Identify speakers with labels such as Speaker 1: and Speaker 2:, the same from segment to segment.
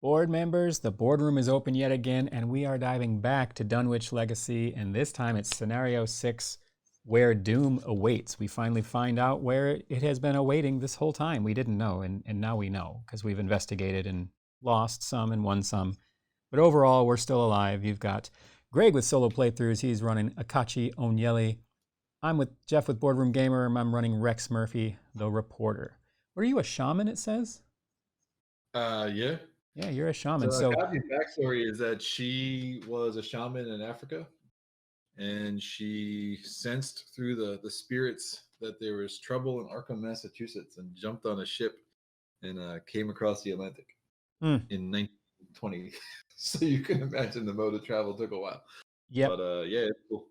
Speaker 1: Board members, the boardroom is open yet again, and we are diving back to Dunwich Legacy, and this time it's Scenario 6, Where Doom Awaits. We finally find out where it has been awaiting this whole time. We didn't know, and now we know, because we've investigated and lost some and won some. But overall, we're still alive. You've got Greg with solo playthroughs. He's running Akachi Onyeli. I'm with Jeff with Boardroom Gamer, and I'm running Rex Murphy, the reporter. Were you a shaman, it says?
Speaker 2: Yeah.
Speaker 1: Yeah, you're a shaman.
Speaker 2: So
Speaker 1: So
Speaker 2: Akachi's backstory is that she was a shaman in Africa, and she sensed through the spirits that there was trouble in Arkham, Massachusetts, and jumped on a ship and came across the Atlantic in 1920. So you can imagine the mode of travel took a while.
Speaker 1: Yep.
Speaker 2: But yeah, it's cool.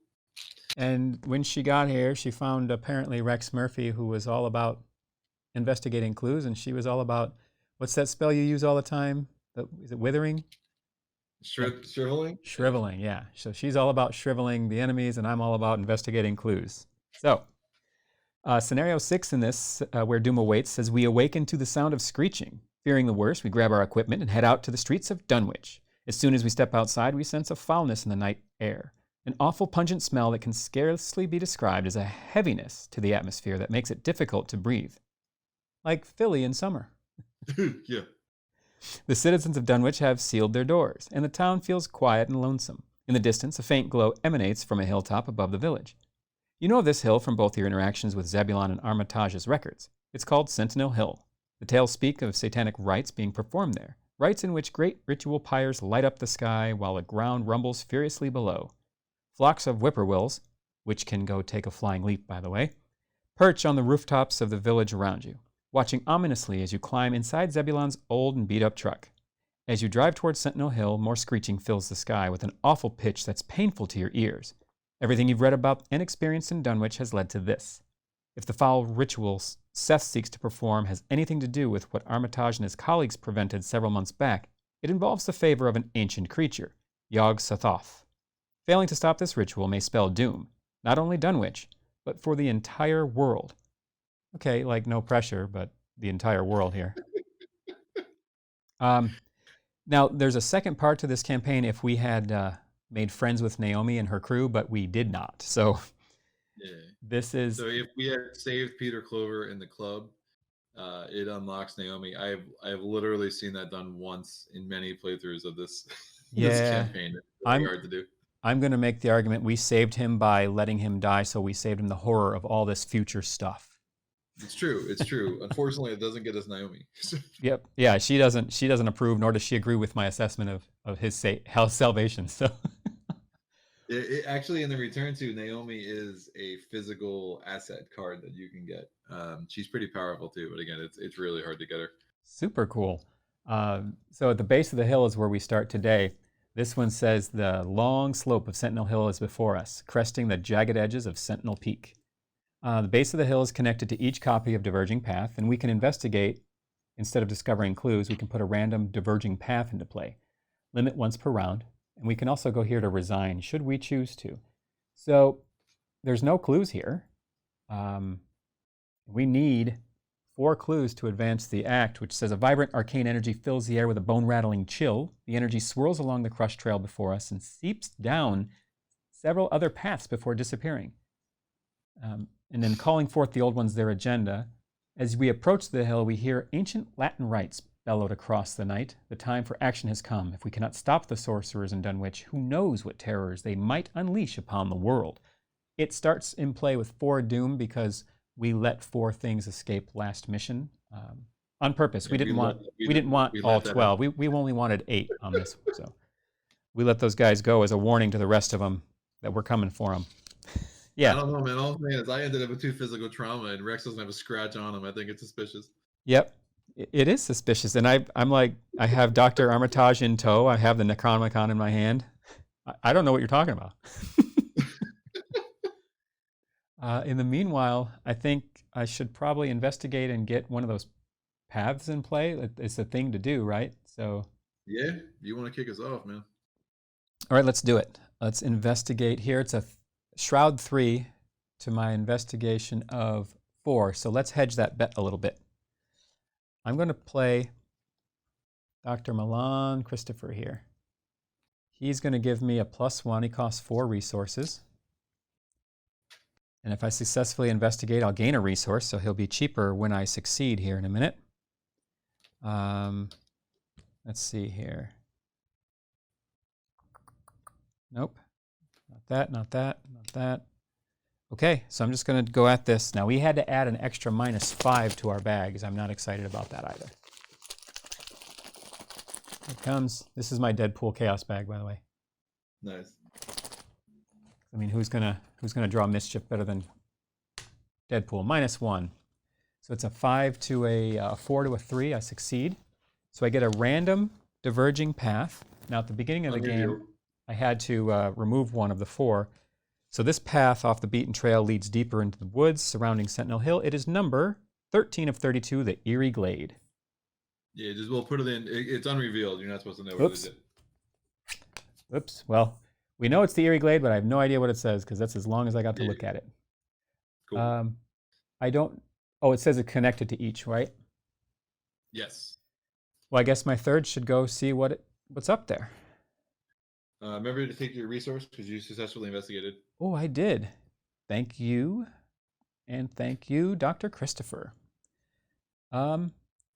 Speaker 1: And when she got here, she found apparently Rex Murphy, who was all about investigating clues, and she was all about what's that spell you use all the time? Is it withering?
Speaker 2: Shriveling?
Speaker 1: Shriveling, yeah. So she's all about shriveling the enemies, and I'm all about investigating clues. So, scenario 6 in this, where Doom awaits, says we awaken to the sound of screeching. Fearing the worst, we grab our equipment and head out to the streets of Dunwich. As soon as we step outside, we sense a foulness in the night air. An awful pungent smell that can scarcely be described as a heaviness to the atmosphere that makes it difficult to breathe. Like Philly in summer.
Speaker 2: Yeah.
Speaker 1: The citizens of Dunwich have sealed their doors, and the town feels quiet and lonesome. In the distance, a faint glow emanates from a hilltop above the village. You know of this hill from both your interactions with Zebulon and Armitage's records. It's called Sentinel Hill. The tales speak of satanic rites being performed there, rites in which great ritual pyres light up the sky while the ground rumbles furiously below. Flocks of whippoorwills, which can go take a flying leap, by the way, perch on the rooftops of the village around you, watching ominously as you climb inside Zebulon's old and beat-up truck. As you drive towards Sentinel Hill, more screeching fills the sky with an awful pitch that's painful to your ears. Everything you've read about and experienced in Dunwich has led to this. If the foul ritual Seth seeks to perform has anything to do with what Armitage and his colleagues prevented several months back, it involves the favor of an ancient creature, Yog-Sothoth. Failing to stop this ritual may spell doom, not only Dunwich, but for the entire world. Okay, like no pressure, but the entire world here. Now, there's a second part to this campaign if we had made friends with Naomi and her crew, but we did not. So
Speaker 2: Yeah.
Speaker 1: this is...
Speaker 2: So if we had saved Peter Clover in the club, it unlocks Naomi. I've literally seen that done once in many playthroughs of this this campaign. It's really hard to do.
Speaker 1: I'm going to make the argument we saved him by letting him die, so we saved him the horror of all this future stuff.
Speaker 2: It's true. It's true. Unfortunately, it doesn't get us Naomi.
Speaker 1: Yep. Yeah, she doesn't approve, nor does she agree with my assessment of his salvation. So
Speaker 2: Actually, in the return to, Naomi is a physical asset card that you can get. She's pretty powerful too, but again, it's really hard to get her.
Speaker 1: Super cool. So at the base of the hill is where we start today. This one says the long slope of Sentinel Hill is before us, cresting the jagged edges of Sentinel Peak. The base of the hill is connected to each copy of Diverging Path, and we can investigate. Instead of discovering clues, we can put a random diverging path into play. Limit once per round, and we can also go here to resign, should we choose to. So there's no clues here. We need 4 clues to advance the act, which says a vibrant arcane energy fills the air with a bone-rattling chill. The energy swirls along the crushed trail before us and seeps down several other paths before disappearing. And then calling forth the old ones their agenda. As we approach the hill, we hear ancient Latin rites bellowed across the night. The time for action has come. If we cannot stop the sorcerers in Dunwich, who knows what terrors they might unleash upon the world. It starts in play with 4 doom because we let 4 things escape last mission on purpose. We didn't want all 12. We only wanted 8 on this one. So we let those guys go as a warning to the rest of them that we're coming for them. Yeah.
Speaker 2: I don't know, man. All I'm saying is I ended up with 2 physical trauma, and Rex doesn't have a scratch on him. I think it's suspicious.
Speaker 1: Yep. It is suspicious. And I'm like, I have Dr. Armitage in tow. I have the Necronomicon in my hand. I don't know what you're talking about. In the meanwhile, I think I should probably investigate and get one of those paths in play. It's a thing to do, right? So
Speaker 2: yeah, you want to kick us off, man.
Speaker 1: All right, let's do it. Let's investigate here. It's a Shroud 3 to my investigation of 4. So let's hedge that bet a little bit. I'm going to play Dr. Milan Christopher here. He's going to give me a +1. He costs 4 resources. And if I successfully investigate, I'll gain a resource, so he'll be cheaper when I succeed here in a minute. Let's see here. Nope. Not that, not that, not that. Okay, so I'm just going to go at this. Now, we had to add an extra -5 to our bags. I'm not excited about that either. Here it comes. This is my Deadpool Chaos bag, by the way.
Speaker 2: Nice.
Speaker 1: I mean, who's gonna draw mischief better than Deadpool? -1. So it's a 5 to a 4 to a 3. I succeed. So I get a random diverging path. Now, at the beginning of the game, I had to remove one of the 4. So this path off the beaten trail leads deeper into the woods surrounding Sentinel Hill. It is number 13 of 32, the Eerie Glade.
Speaker 2: Yeah, we'll put it in. It's unrevealed. You're not supposed to know what it is.
Speaker 1: Oops. Well, we know it's the Eerie Glade, but I have no idea what it says because that's as long as I got to look at it.
Speaker 2: Cool.
Speaker 1: I don't. Oh, it says it's connected to each, right?
Speaker 2: Yes.
Speaker 1: Well, I guess my third should go see what's up there.
Speaker 2: Remember to take your resource because you successfully investigated.
Speaker 1: Oh, I did. Thank you. And thank you, Dr. Christopher.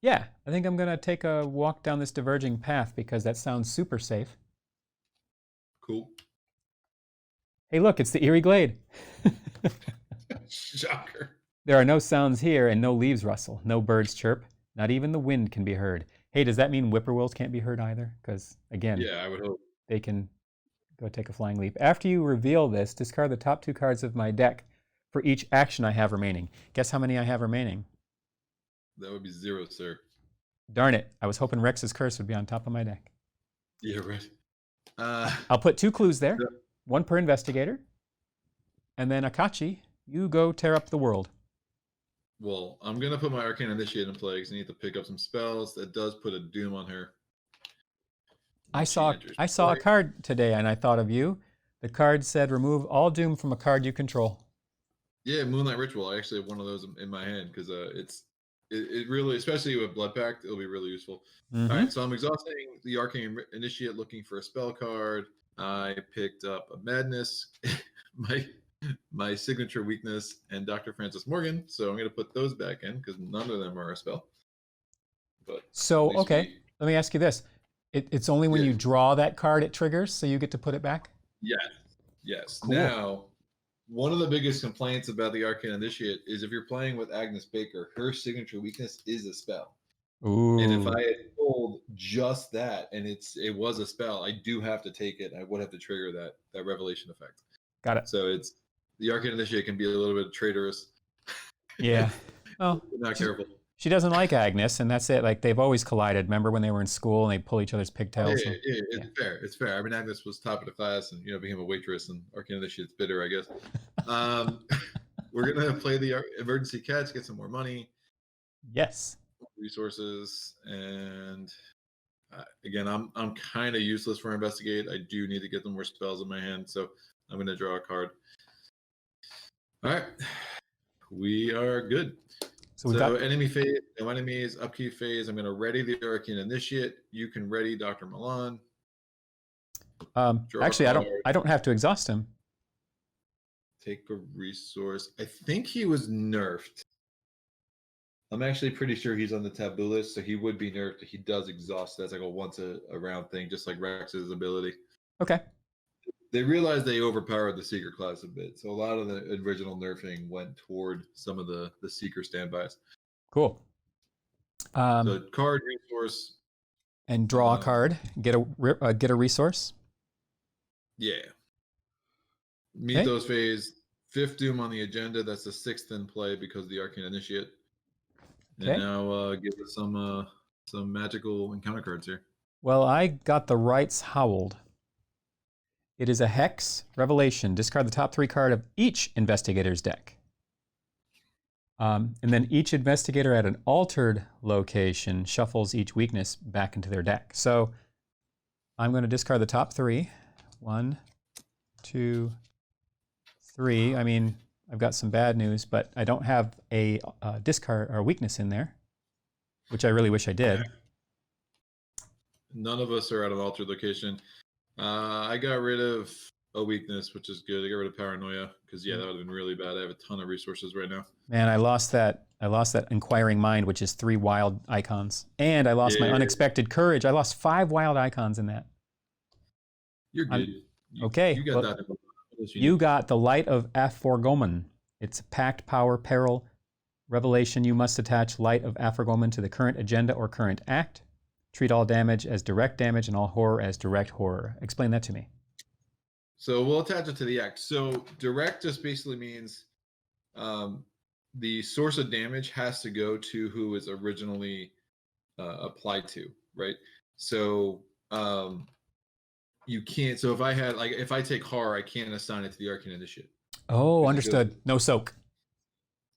Speaker 1: Yeah, I think I'm going to take a walk down this diverging path because that sounds super safe.
Speaker 2: Cool.
Speaker 1: Hey, look, it's the Eerie Glade.
Speaker 2: Shocker.
Speaker 1: There are no sounds here and no leaves rustle, no birds chirp, not even the wind can be heard. Hey, does that mean whippoorwills can't be heard either? Because, again,
Speaker 2: yeah, I would hope
Speaker 1: they can go take a flying leap. After you reveal this, discard the top 2 cards of my deck for each action I have remaining. Guess how many I have remaining?
Speaker 2: That would be 0, sir.
Speaker 1: Darn it. I was hoping Rex's Curse would be on top of my deck.
Speaker 2: Yeah, right.
Speaker 1: I'll put 2 clues there, 1 per investigator. And then Akachi, you go tear up the world.
Speaker 2: Well, I'm going to put my Arcane Initiate in play because I need to pick up some spells. That does put a doom on her.
Speaker 1: I saw a card today and I thought of you. The card said remove all doom from a card you control.
Speaker 2: Yeah, Moonlight Ritual. I actually have one of those in my hand because it really, especially with Blood Pact, it'll be really useful.
Speaker 1: Mm-hmm.
Speaker 2: All right, so I'm exhausting the Arcane Initiate looking for a spell card. I picked up a Madness, my signature weakness, and Dr. Francis Morgan. So I'm going to put those back in because none of them are a spell. But
Speaker 1: so, okay, let me ask you this. It's only when you draw that card it triggers, so you get to put it back?
Speaker 2: Yes.
Speaker 1: Cool.
Speaker 2: Now, one of the biggest complaints about the Arcane Initiate is if you're playing with Agnes Baker, her signature weakness is a spell.
Speaker 1: Ooh.
Speaker 2: And if I had pulled just that and it was a spell, I do have to take it. I would have to trigger that revelation effect.
Speaker 1: Got it.
Speaker 2: So the Arcane Initiate can be a little bit traitorous.
Speaker 1: Yeah. Well,
Speaker 2: not careful.
Speaker 1: She doesn't like Agnes, and that's it. Like, they've always collided. Remember when they were in school and they pull each other's pigtails?
Speaker 2: Yeah, it's fair. It's fair. I mean, Agnes was top of the class and, became a waitress, and Arcane Initiate's bitter, I guess. We're going to play the Emergency Catch, get some more money.
Speaker 1: Yes.
Speaker 2: Resources, and again, I'm kind of useless for Investigate. I do need to get some more spells in my hand, so I'm going to draw a card. All right. We are good. So enemy phase, no enemies, upkeep phase. I'm going to ready the Arcane Initiate. You can ready Dr. Milan.
Speaker 1: Actually, I don't have to exhaust him.
Speaker 2: Take a resource. I think he was nerfed. I'm actually pretty sure he's on the taboo list, so he would be nerfed. He does exhaust. That's like a once a round thing, just like Rex's ability.
Speaker 1: Okay.
Speaker 2: They realized they overpowered the Seeker class a bit, so a lot of the original nerfing went toward some of the Seeker standbys.
Speaker 1: Cool.
Speaker 2: So card, resource,
Speaker 1: and draw a card. Get a resource.
Speaker 2: Yeah. Meet those phase. 5th Doom on the agenda. That's the 6th in play because of the Arcane Initiate. Okay. And now give us some magical encounter cards here.
Speaker 1: Well, I got the Rites Howled. It is a Hex Revelation. Discard the top 3 card of each investigator's deck. And then each investigator at an altered location shuffles each weakness back into their deck. So I'm going to discard the top 3. 1, 2, 3. I mean, I've got some bad news, but I don't have a discard or weakness in there, which I really wish I did.
Speaker 2: None of us are at an altered location. I got rid of a weakness, which is good. I got rid of paranoia because that would have been really bad. I have a ton of resources right now.
Speaker 1: Man, I lost that inquiring mind, which is 3 wild icons, and I lost my unexpected courage. I lost 5 wild icons in that.
Speaker 2: You're good.
Speaker 1: Okay.
Speaker 2: You got that.
Speaker 1: You got the Light of Aforgomen. It's pact, power, peril, revelation. You must attach Light of Aforgomen to the current agenda or current act. Treat all damage as direct damage and all horror as direct horror. Explain that to me.
Speaker 2: So we'll attach it to the act. So direct just basically means the source of damage has to go to who is originally applied to, right? So you can't. So if I take horror, I can't assign it to the Arcane Initiate.
Speaker 1: Oh, understood. No soak.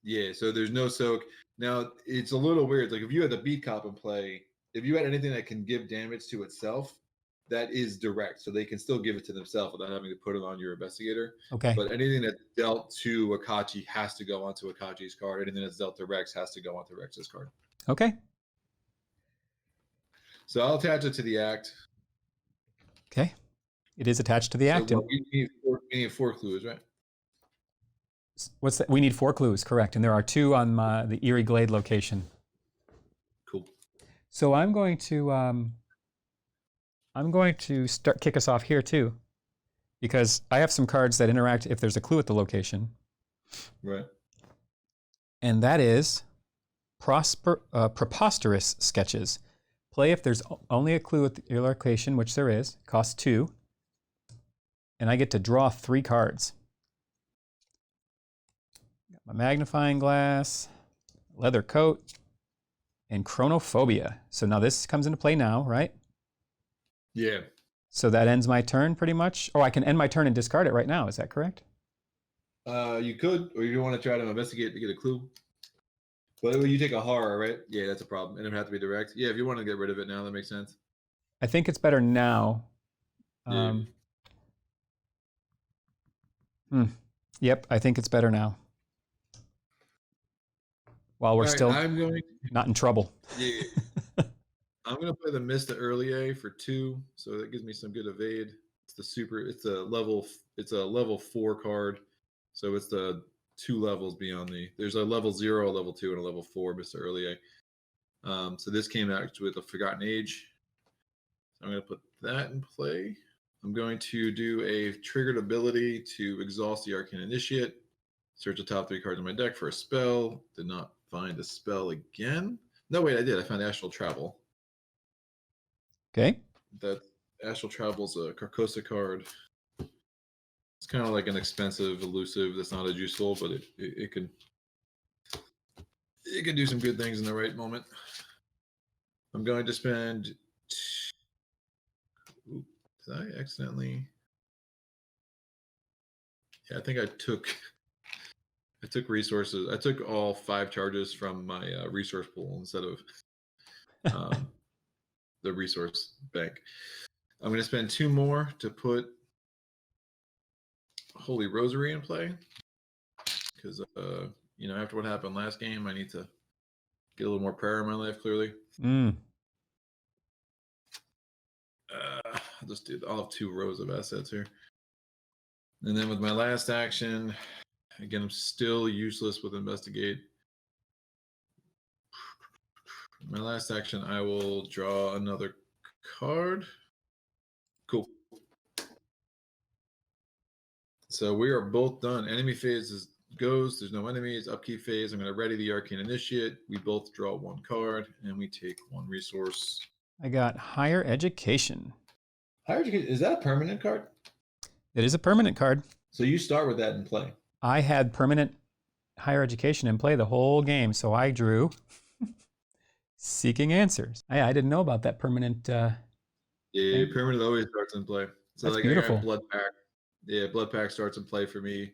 Speaker 2: Yeah, so there's no soak. Now it's a little weird. Like if you had the beat cop in play, if you had anything that can give damage to itself, that is direct. So they can still give it to themselves without having to put it on your investigator.
Speaker 1: Okay.
Speaker 2: But anything that's dealt to Akachi has to go onto Akachi's card. Anything that's dealt to Rex has to go onto Rex's card.
Speaker 1: Okay.
Speaker 2: So I'll attach it to the act.
Speaker 1: Okay. It is attached to the act.
Speaker 2: So we need 4 clues, right?
Speaker 1: What's that? We need 4 clues, correct. And there are 2 on the Erie Glade location.
Speaker 2: Cool.
Speaker 1: So I'm going to start kick us off here too, because I have some cards that interact if there's a clue at the location.
Speaker 2: Right.
Speaker 1: And that is preposterous sketches. Play if there's only a clue at your location, which there is. Costs 2. And I get to draw 3 cards. Got my magnifying glass, leather coat, and chronophobia. So now this comes into play now, right?
Speaker 2: Yeah.
Speaker 1: So that ends my turn pretty much. Oh, I can end my turn and discard it right now. Is that correct?
Speaker 2: You could, or you want to try to investigate to get a clue. But you take a horror, right? Yeah, that's a problem. And it would have to be direct. Yeah, if you want to get rid of it now, that makes sense.
Speaker 1: I think it's better now. Yep, I think it's better now. While we're still not in trouble.
Speaker 2: Yeah. I'm going to play the Mist Early A for 2, so that gives me some good evade. It's a level 4 card. So it's the 2 levels beyond there's a level 0, a level 2, and a level 4 Mr. Early A. So this came out with a Forgotten Age. So I'm going to put that in play. I'm going to do a triggered ability to exhaust the Arcane Initiate. Search the top 3 cards in my deck for a spell. Did not find a spell again. No, wait, I did. I found Astral Travel.
Speaker 1: Okay.
Speaker 2: That Astral Travel's a Carcosa card. It's kind of like an expensive elusive that's not as useful, but it can do some good things in the right moment. I'm going to spend. Did I accidentally? Yeah, I think I took resources. I took all 5 charges from my resource pool instead of the resource bank. I'm going to spend 2 more to put Holy Rosary in play because after what happened last game, I need to get a little more prayer in my life. Clearly, I'll have 2 rows of assets here, and then with my last action, again, I'm still useless with investigate. My last action, I will draw another card. Cool. So we are both done. Enemy phase goes. There's no enemies. Upkeep phase. I'm going to ready the Arcane Initiate. We both draw 1 card, and we take 1 resource.
Speaker 1: I got Higher Education.
Speaker 2: Higher Education, is that a permanent card?
Speaker 1: It is a permanent card.
Speaker 2: So you start with that in play.
Speaker 1: I had permanent Higher Education in play the whole game, so I drew Seeking Answers. I didn't know about that permanent.
Speaker 2: Permanent always starts in play. So
Speaker 1: that's beautiful.
Speaker 2: I got Blood Pact. Yeah, Blood Pact starts in play for me.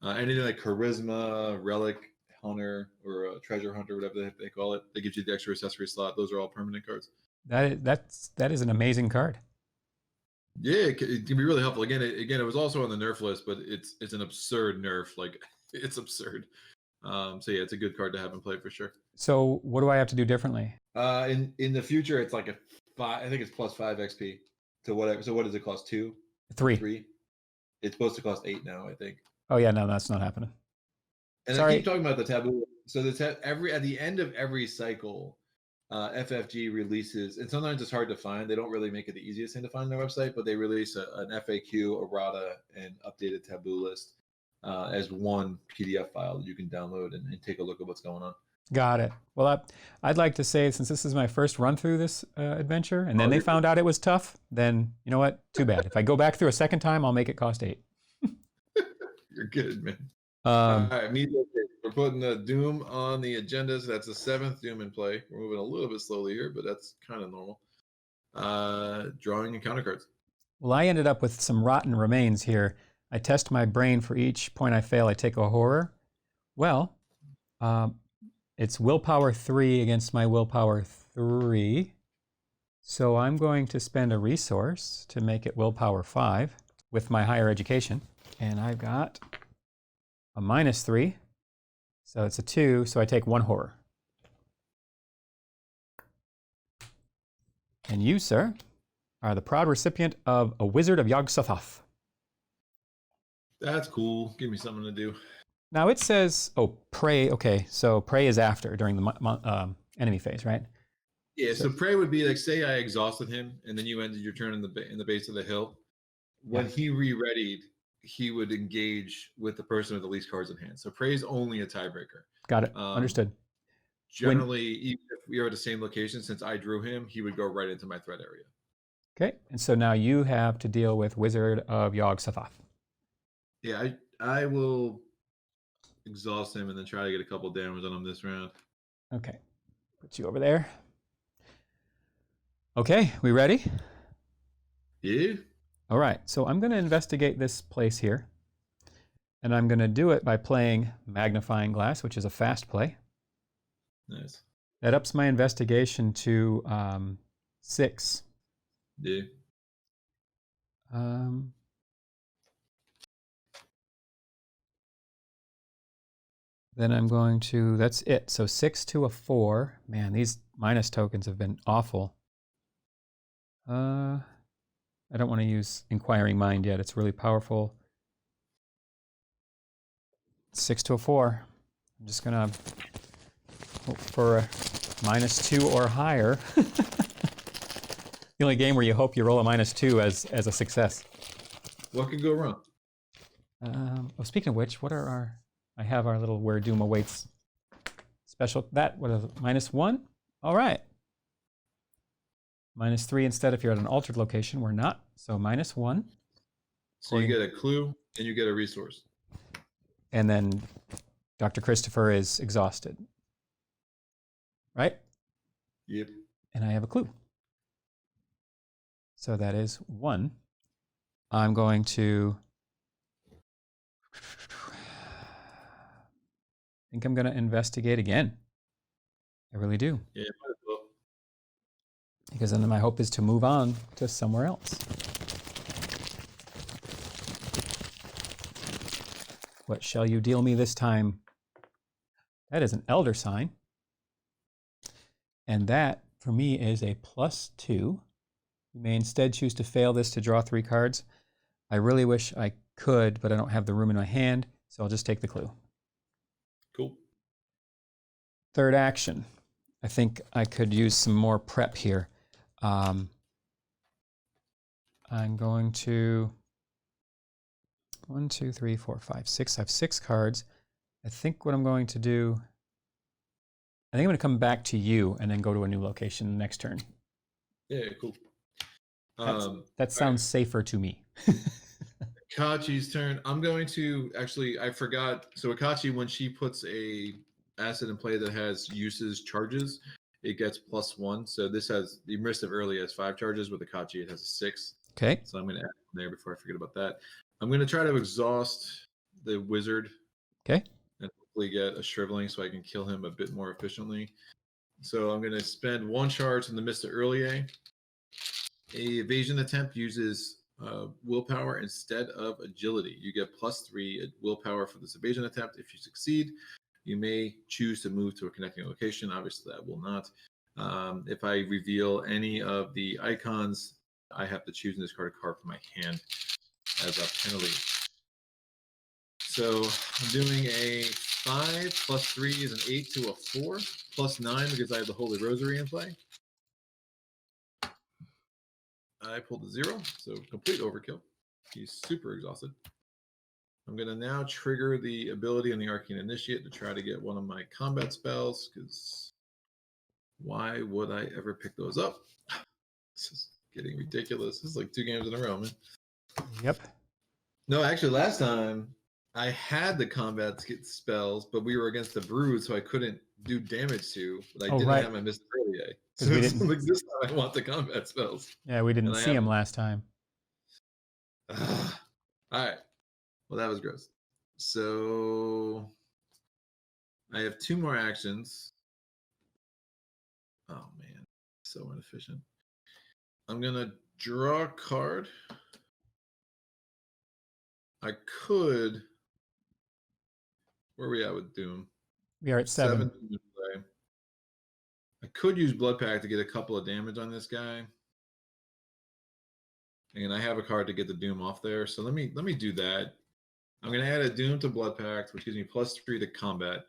Speaker 2: Anything like Charisma, Relic Hunter, or Treasure Hunter, whatever they call it, that gives you the extra accessory slot. Those are all permanent cards.
Speaker 1: That is an amazing card.
Speaker 2: Yeah, it can be really helpful. Again, it was also on the nerf list, but it's an absurd nerf. Like, it's absurd. So yeah, it's a good card to have in play for sure.
Speaker 1: So what do I have to do differently?
Speaker 2: In the future, it's like a 5. I think it's plus 5 XP to whatever. So what does it cost? 2,
Speaker 1: 3.
Speaker 2: 3. It's supposed to cost 8 now, I think.
Speaker 1: Oh yeah, no, that's not happening.
Speaker 2: And
Speaker 1: Sorry.
Speaker 2: I keep talking about the taboo. So at the end of every cycle, FFG releases, and sometimes it's hard to find. They don't really make it the easiest thing to find on their website, but they release an FAQ, errata, and updated taboo list as one PDF file that you can download and take a look at what's going on.
Speaker 1: Got it. Well, I'd like to say, since this is my first run through this adventure, and then they found out it was tough, then you know what? Too bad. If I go back through a second time, I'll make it cost 8.
Speaker 2: You're good, man. All right, we're putting Doom on the agenda. So that's the 7th Doom in play. We're moving a little bit slowly here, but that's kind of normal. Drawing encounter cards.
Speaker 1: Well, I ended up with some rotten remains here. I test my brain for each point I fail. I take a horror. Well, it's willpower 3 against my willpower 3. So I'm going to spend a resource to make it willpower 5 with my higher education. And I've got a -3. So it's a 2. So I take 1 horror. And you, sir, are the proud recipient of a Wizard of Yog-Sothoth.
Speaker 2: That's cool. Give me something to do.
Speaker 1: Now it says, oh, pray. Okay, so pray is after, during the enemy phase, right?
Speaker 2: Yeah, so pray would be like, say I exhausted him, and then you ended your turn in the base of the hill. When he re-readied, he would engage with the person with the least cards in hand. So pray is only a tiebreaker.
Speaker 1: Got it. Understood.
Speaker 2: Generally, even if we are at the same location, since I drew him, he would go right into my threat area.
Speaker 1: Okay, and so now you have to deal with Wizard of Yog-Sothoth.
Speaker 2: Yeah, I will exhaust him and then try to get a couple damage on him this round.
Speaker 1: Okay, put you over there. Okay, we ready?
Speaker 2: Yeah.
Speaker 1: All right, so I'm going to investigate this place here. And I'm going to do it by playing Magnifying Glass, which is a fast play.
Speaker 2: Nice.
Speaker 1: That ups my investigation to 6.
Speaker 2: Yeah.
Speaker 1: Then I'm going to, that's it. So 6 to a 4. Man, these minus tokens have been awful. I don't want to use Inquiring Mind yet. It's really powerful. 6 to a 4. I'm just going to hope for a -2 or higher. The only game where you hope you roll a -2 as a success.
Speaker 2: What could go wrong?
Speaker 1: Oh, speaking of which, what are our... I have our little Where Doom Awaits special. What is it? -1? All right. -3 instead if you're at an altered location. We're not. So -1.
Speaker 2: So you get a clue and you get a resource.
Speaker 1: And then Dr. Christopher is exhausted. Right?
Speaker 2: Yep.
Speaker 1: And I have a clue. So that is 1. I'm going to... I think I'm going to investigate again. I really do.
Speaker 2: Yeah, might as well.
Speaker 1: Because then my hope is to move on to somewhere else. What shall you deal me this time? That is an Elder Sign. And that, for me, is a +2. You may instead choose to fail this to draw 3 cards. I really wish I could, but I don't have the room in my hand, so I'll just take the clue.
Speaker 2: Cool.
Speaker 1: Third action. I think I could use some more prep here. I'm going to 1, 2, 3, 4, 5, 6. I have 6 cards. I think what I'm going to do, I think I'm going to come back to you and then go to a new location next turn.
Speaker 2: Yeah, cool.
Speaker 1: That sounds safer to me.
Speaker 2: Akachi's turn. I'm going to actually, I forgot. So Akachi, when she puts a asset in play that has uses charges, it gets +1. So this has the immersive early has 5 charges. With Akachi, it has a 6.
Speaker 1: Okay.
Speaker 2: So I'm going to add it there before I forget about that. I'm going to try to exhaust the wizard.
Speaker 1: Okay.
Speaker 2: And hopefully get a shriveling so I can kill him a bit more efficiently. So I'm going to spend 1 charge in the Mr. Earlier. A evasion attempt uses willpower instead of agility. You get +3 at willpower for this evasion attempt. If you succeed, you may choose to move to a connecting location. Obviously, that will not. If I reveal any of the icons, I have to choose and discard a card from my hand as a penalty. So I'm doing a 5 plus 3 is an 8 to a 4 plus 9 because I have the Holy Rosary in play. I pulled a 0, so complete overkill. He's super exhausted. I'm going to now trigger the ability on the Arcane Initiate to try to get one of my combat spells, because why would I ever pick those up? This is getting ridiculous. This is like 2 games in a row, man.
Speaker 1: Yep.
Speaker 2: No, actually, last time I had the combat spells, but we were against the Brood, so I couldn't do damage to. But I didn't have my Mr. Earlier. So
Speaker 1: we
Speaker 2: didn't... like this time I want the combat spells.
Speaker 1: Yeah, we didn't see him last time.
Speaker 2: All right. Well, that was gross. So I have 2 more actions. Oh, man. So inefficient. I'm going to draw a card. I could... Where are we at with Doom?
Speaker 1: We are at 7.
Speaker 2: I could use Blood Pact to get a couple of damage on this guy. And I have a card to get the Doom off there. So let me do that. I'm going to add a Doom to Blood Pact, which gives me +3 to combat.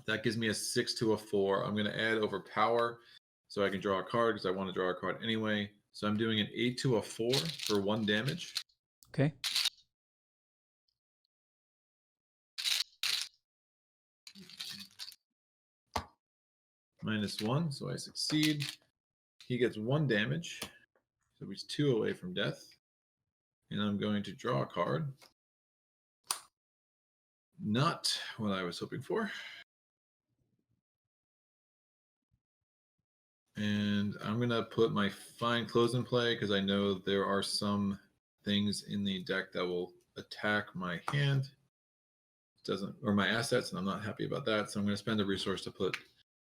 Speaker 2: That gives me a 6 to a 4. I'm going to add Overpower so I can draw a card because I want to draw a card anyway. So I'm doing an 8 to a 4 for 1 damage.
Speaker 1: Okay.
Speaker 2: -1, so I succeed. He gets 1 damage. So he's 2 away from death. And I'm going to draw a card. Not what I was hoping for. And I'm going to put my Fine Clothes in play because I know there are some things in the deck that will attack my hand. Or my assets, and I'm not happy about that. So I'm going to spend a resource to put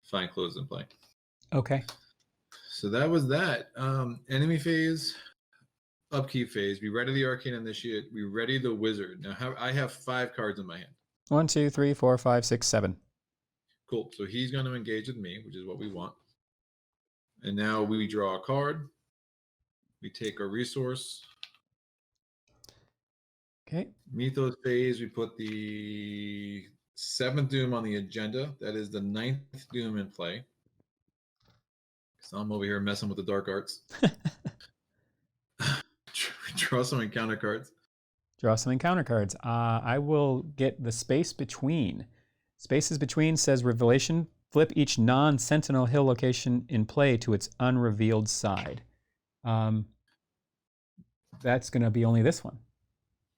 Speaker 2: Fine Clothes in play.
Speaker 1: Okay.
Speaker 2: So that was that. Enemy phase, upkeep phase. We ready the Arcane Initiate. We ready the Wizard. Now I have 5 cards in my hand.
Speaker 1: 1, 2, 3, 4, 5, 6, 7.
Speaker 2: Cool. So he's going to engage with me, which is what we want. And now we draw a card. We take a resource.
Speaker 1: Okay.
Speaker 2: Mythos phase, we put the 7th Doom on the agenda. That is the 9th Doom in play. So I'm over here messing with the dark arts. Draw some encounter cards.
Speaker 1: Draw some encounter cards. I will get the Space Between. Spaces Between says Revelation. Flip each non-Sentinel Hill location in play to its unrevealed side. That's going to be only this one.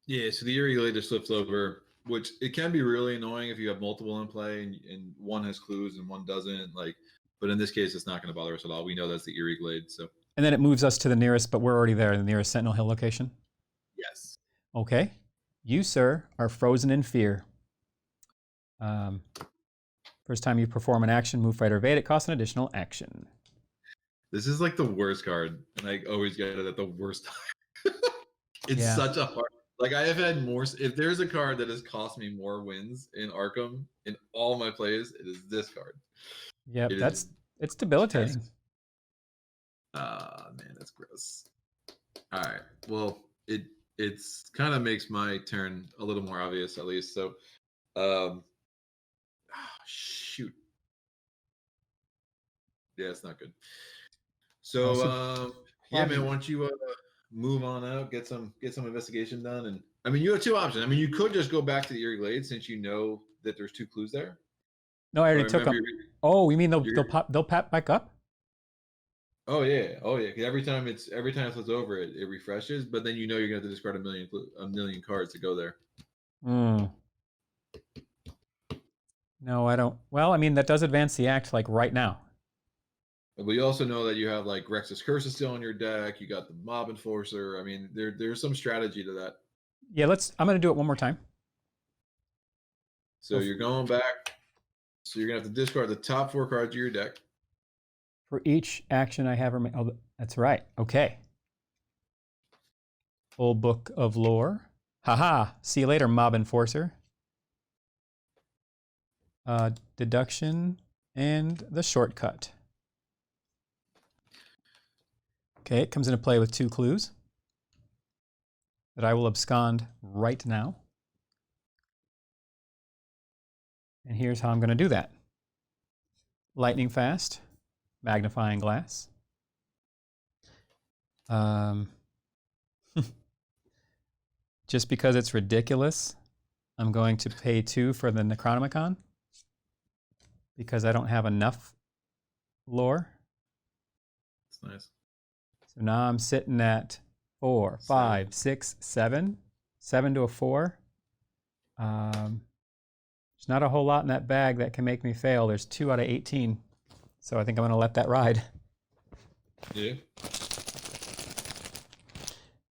Speaker 1: Yeah,
Speaker 2: so the Eerie Glade just flips over, which it can be really annoying if you have multiple in play and one has clues and one doesn't. But in this case, it's not going to bother us at all. We know that's the Eerie Glade. So.
Speaker 1: And then it moves us to the nearest, but we're already there, the nearest Sentinel Hill location?
Speaker 2: Yes.
Speaker 1: Okay. You, sir, are frozen in fear. First time you perform an action, move, fight, or evade, it costs an additional action.
Speaker 2: This is like the worst card, and I always get it at the worst time. It's such a hard... I have had more... If there's a card that has cost me more wins in Arkham in all my plays, it is this card.
Speaker 1: Yep, it's debilitating.
Speaker 2: Man, that's gross. All right. Well, it's kind of makes my turn a little more obvious, at least. So, shoot. Yeah, it's not good. So, yeah, man, why don't you move on out, get some investigation done, and I mean, you have 2 options. I mean, you could just go back to the Eerie Glade since you know that there's 2 clues there.
Speaker 1: No, I already took them. Oh, you mean they'll pop back up?
Speaker 2: Oh yeah. Every time it flips over, it refreshes. But then you know you're gonna have to discard a million cards to go there.
Speaker 1: No, I don't. Well, I mean that does advance the act right now.
Speaker 2: But you also know that you have Rex's Curse is still in your deck. You got the Mob Enforcer. I mean, there's some strategy to that.
Speaker 1: Yeah, I'm gonna do it one more time.
Speaker 2: So you're going back. So you're gonna have to discard the top 4 cards of your deck.
Speaker 1: For each action I have remaining. Oh, that's right. Okay. Full book of lore. Haha. See you later, Mob Enforcer. Deduction and the shortcut. Okay, it comes into play with 2 clues that I will abscond right now. And here's how I'm going to do that. Lightning fast, magnifying glass. Just because it's ridiculous, I'm going to pay 2 for the Necronomicon because I don't have enough lore.
Speaker 2: That's nice.
Speaker 1: So now I'm sitting at 4, 5, 6, 7. 7 to a 4. There's not a whole lot in that bag that can make me fail. There's 2 out of 18. So I think I'm going to let that ride.
Speaker 2: Yeah.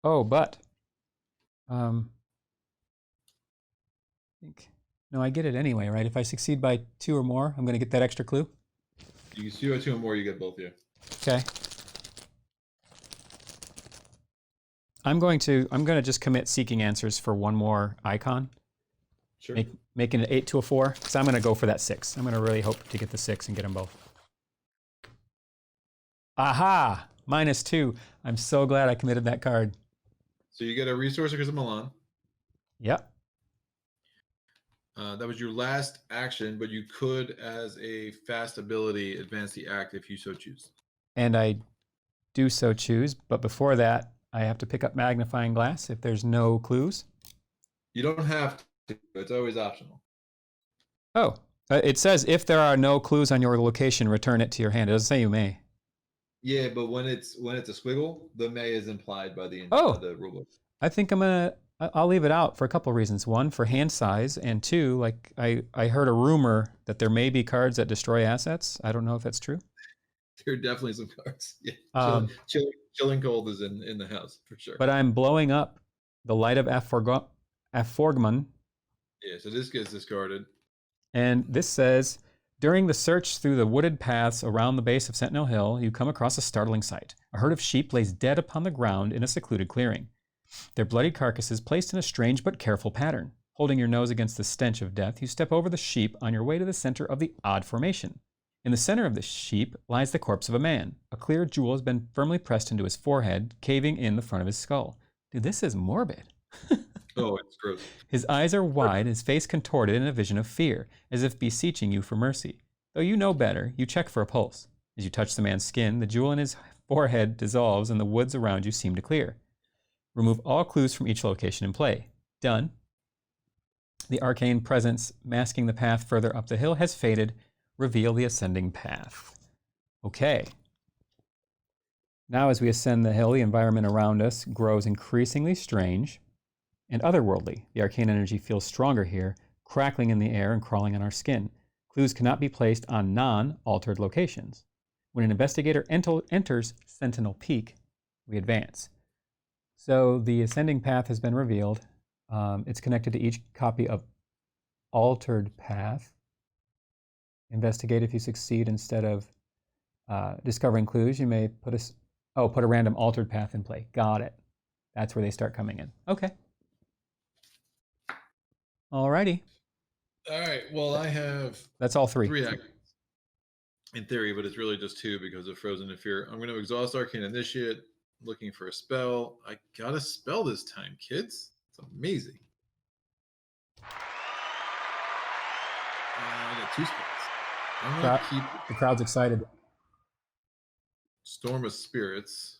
Speaker 1: Oh, but I think no, I get it anyway, right? If I succeed by 2 or more, I'm going to get that extra clue.
Speaker 2: You see 2 or more, you get both. Yeah.
Speaker 1: Okay. I'm going to just commit seeking answers for 1 more icon.
Speaker 2: Sure.
Speaker 1: Making it 8 to a 4, because I'm going to go for that 6. I'm going to really hope to get the 6 and get them both. Aha! -2. I'm so glad I committed that card.
Speaker 2: So you get a resource because of Milan.
Speaker 1: Yep.
Speaker 2: That was your last action, but you could, as a fast ability, advance the act if you so choose.
Speaker 1: And I do so choose, but before that, I have to pick up magnifying glass if there's no clues.
Speaker 2: You don't have to. It's always optional.
Speaker 1: Oh, it says if there are no clues on your location, return it to your hand. It doesn't say you may.
Speaker 2: Yeah, but when it's a squiggle, the may is implied by the rulebook.
Speaker 1: I think I'll leave it out for a couple of reasons. 1, for hand size, and 2, like I heard a rumor that there may be cards that destroy assets. I don't know if that's true.
Speaker 2: There are definitely some cards. Yeah, chilling cold is in the house for sure.
Speaker 1: But I'm blowing up the Light of Aforgman.
Speaker 2: Yeah, so this gets discarded.
Speaker 1: And this says, during the search through the wooded paths around the base of Sentinel Hill, you come across a startling sight. A herd of sheep lays dead upon the ground in a secluded clearing. Their bloody carcasses placed in a strange but careful pattern. Holding your nose against the stench of death, you step over the sheep on your way to the center of the odd formation. In the center of the sheep lies the corpse of a man. A clear jewel has been firmly pressed into his forehead, caving in the front of his skull. Dude, this is morbid.
Speaker 2: Oh, it's gross.
Speaker 1: His eyes are wide, his face contorted in a vision of fear, as if beseeching you for mercy. Though you know better, you check for a pulse. As you touch the man's skin, the jewel in his forehead dissolves and the woods around you seem to clear. Remove all clues from each location in play. Done. The arcane presence masking the path further up the hill has faded. Reveal the ascending path. Okay. Now as we ascend the hill, the environment around us grows increasingly strange and otherworldly. The arcane energy feels stronger here, crackling in the air and crawling on our skin. Clues cannot be placed on non-altered locations. When an investigator enters Sentinel Peak, we advance. So the ascending path has been revealed. It's connected to each copy of Altered Path. Investigate if you succeed. Instead of discovering clues, you may put a random altered path in play. Got it. That's where they start coming in. Okay. Alrighty.
Speaker 2: All right. Well, I have
Speaker 1: That's all 3.
Speaker 2: 3 actions in theory, but it's really just 2 because of Frozen in Fear. I'm going to exhaust Arcane Initiate, looking for a spell. I got a spell this time, kids. It's amazing. I got 2 spells. I'm going to keep
Speaker 1: the crowd's excited.
Speaker 2: Storm of Spirits.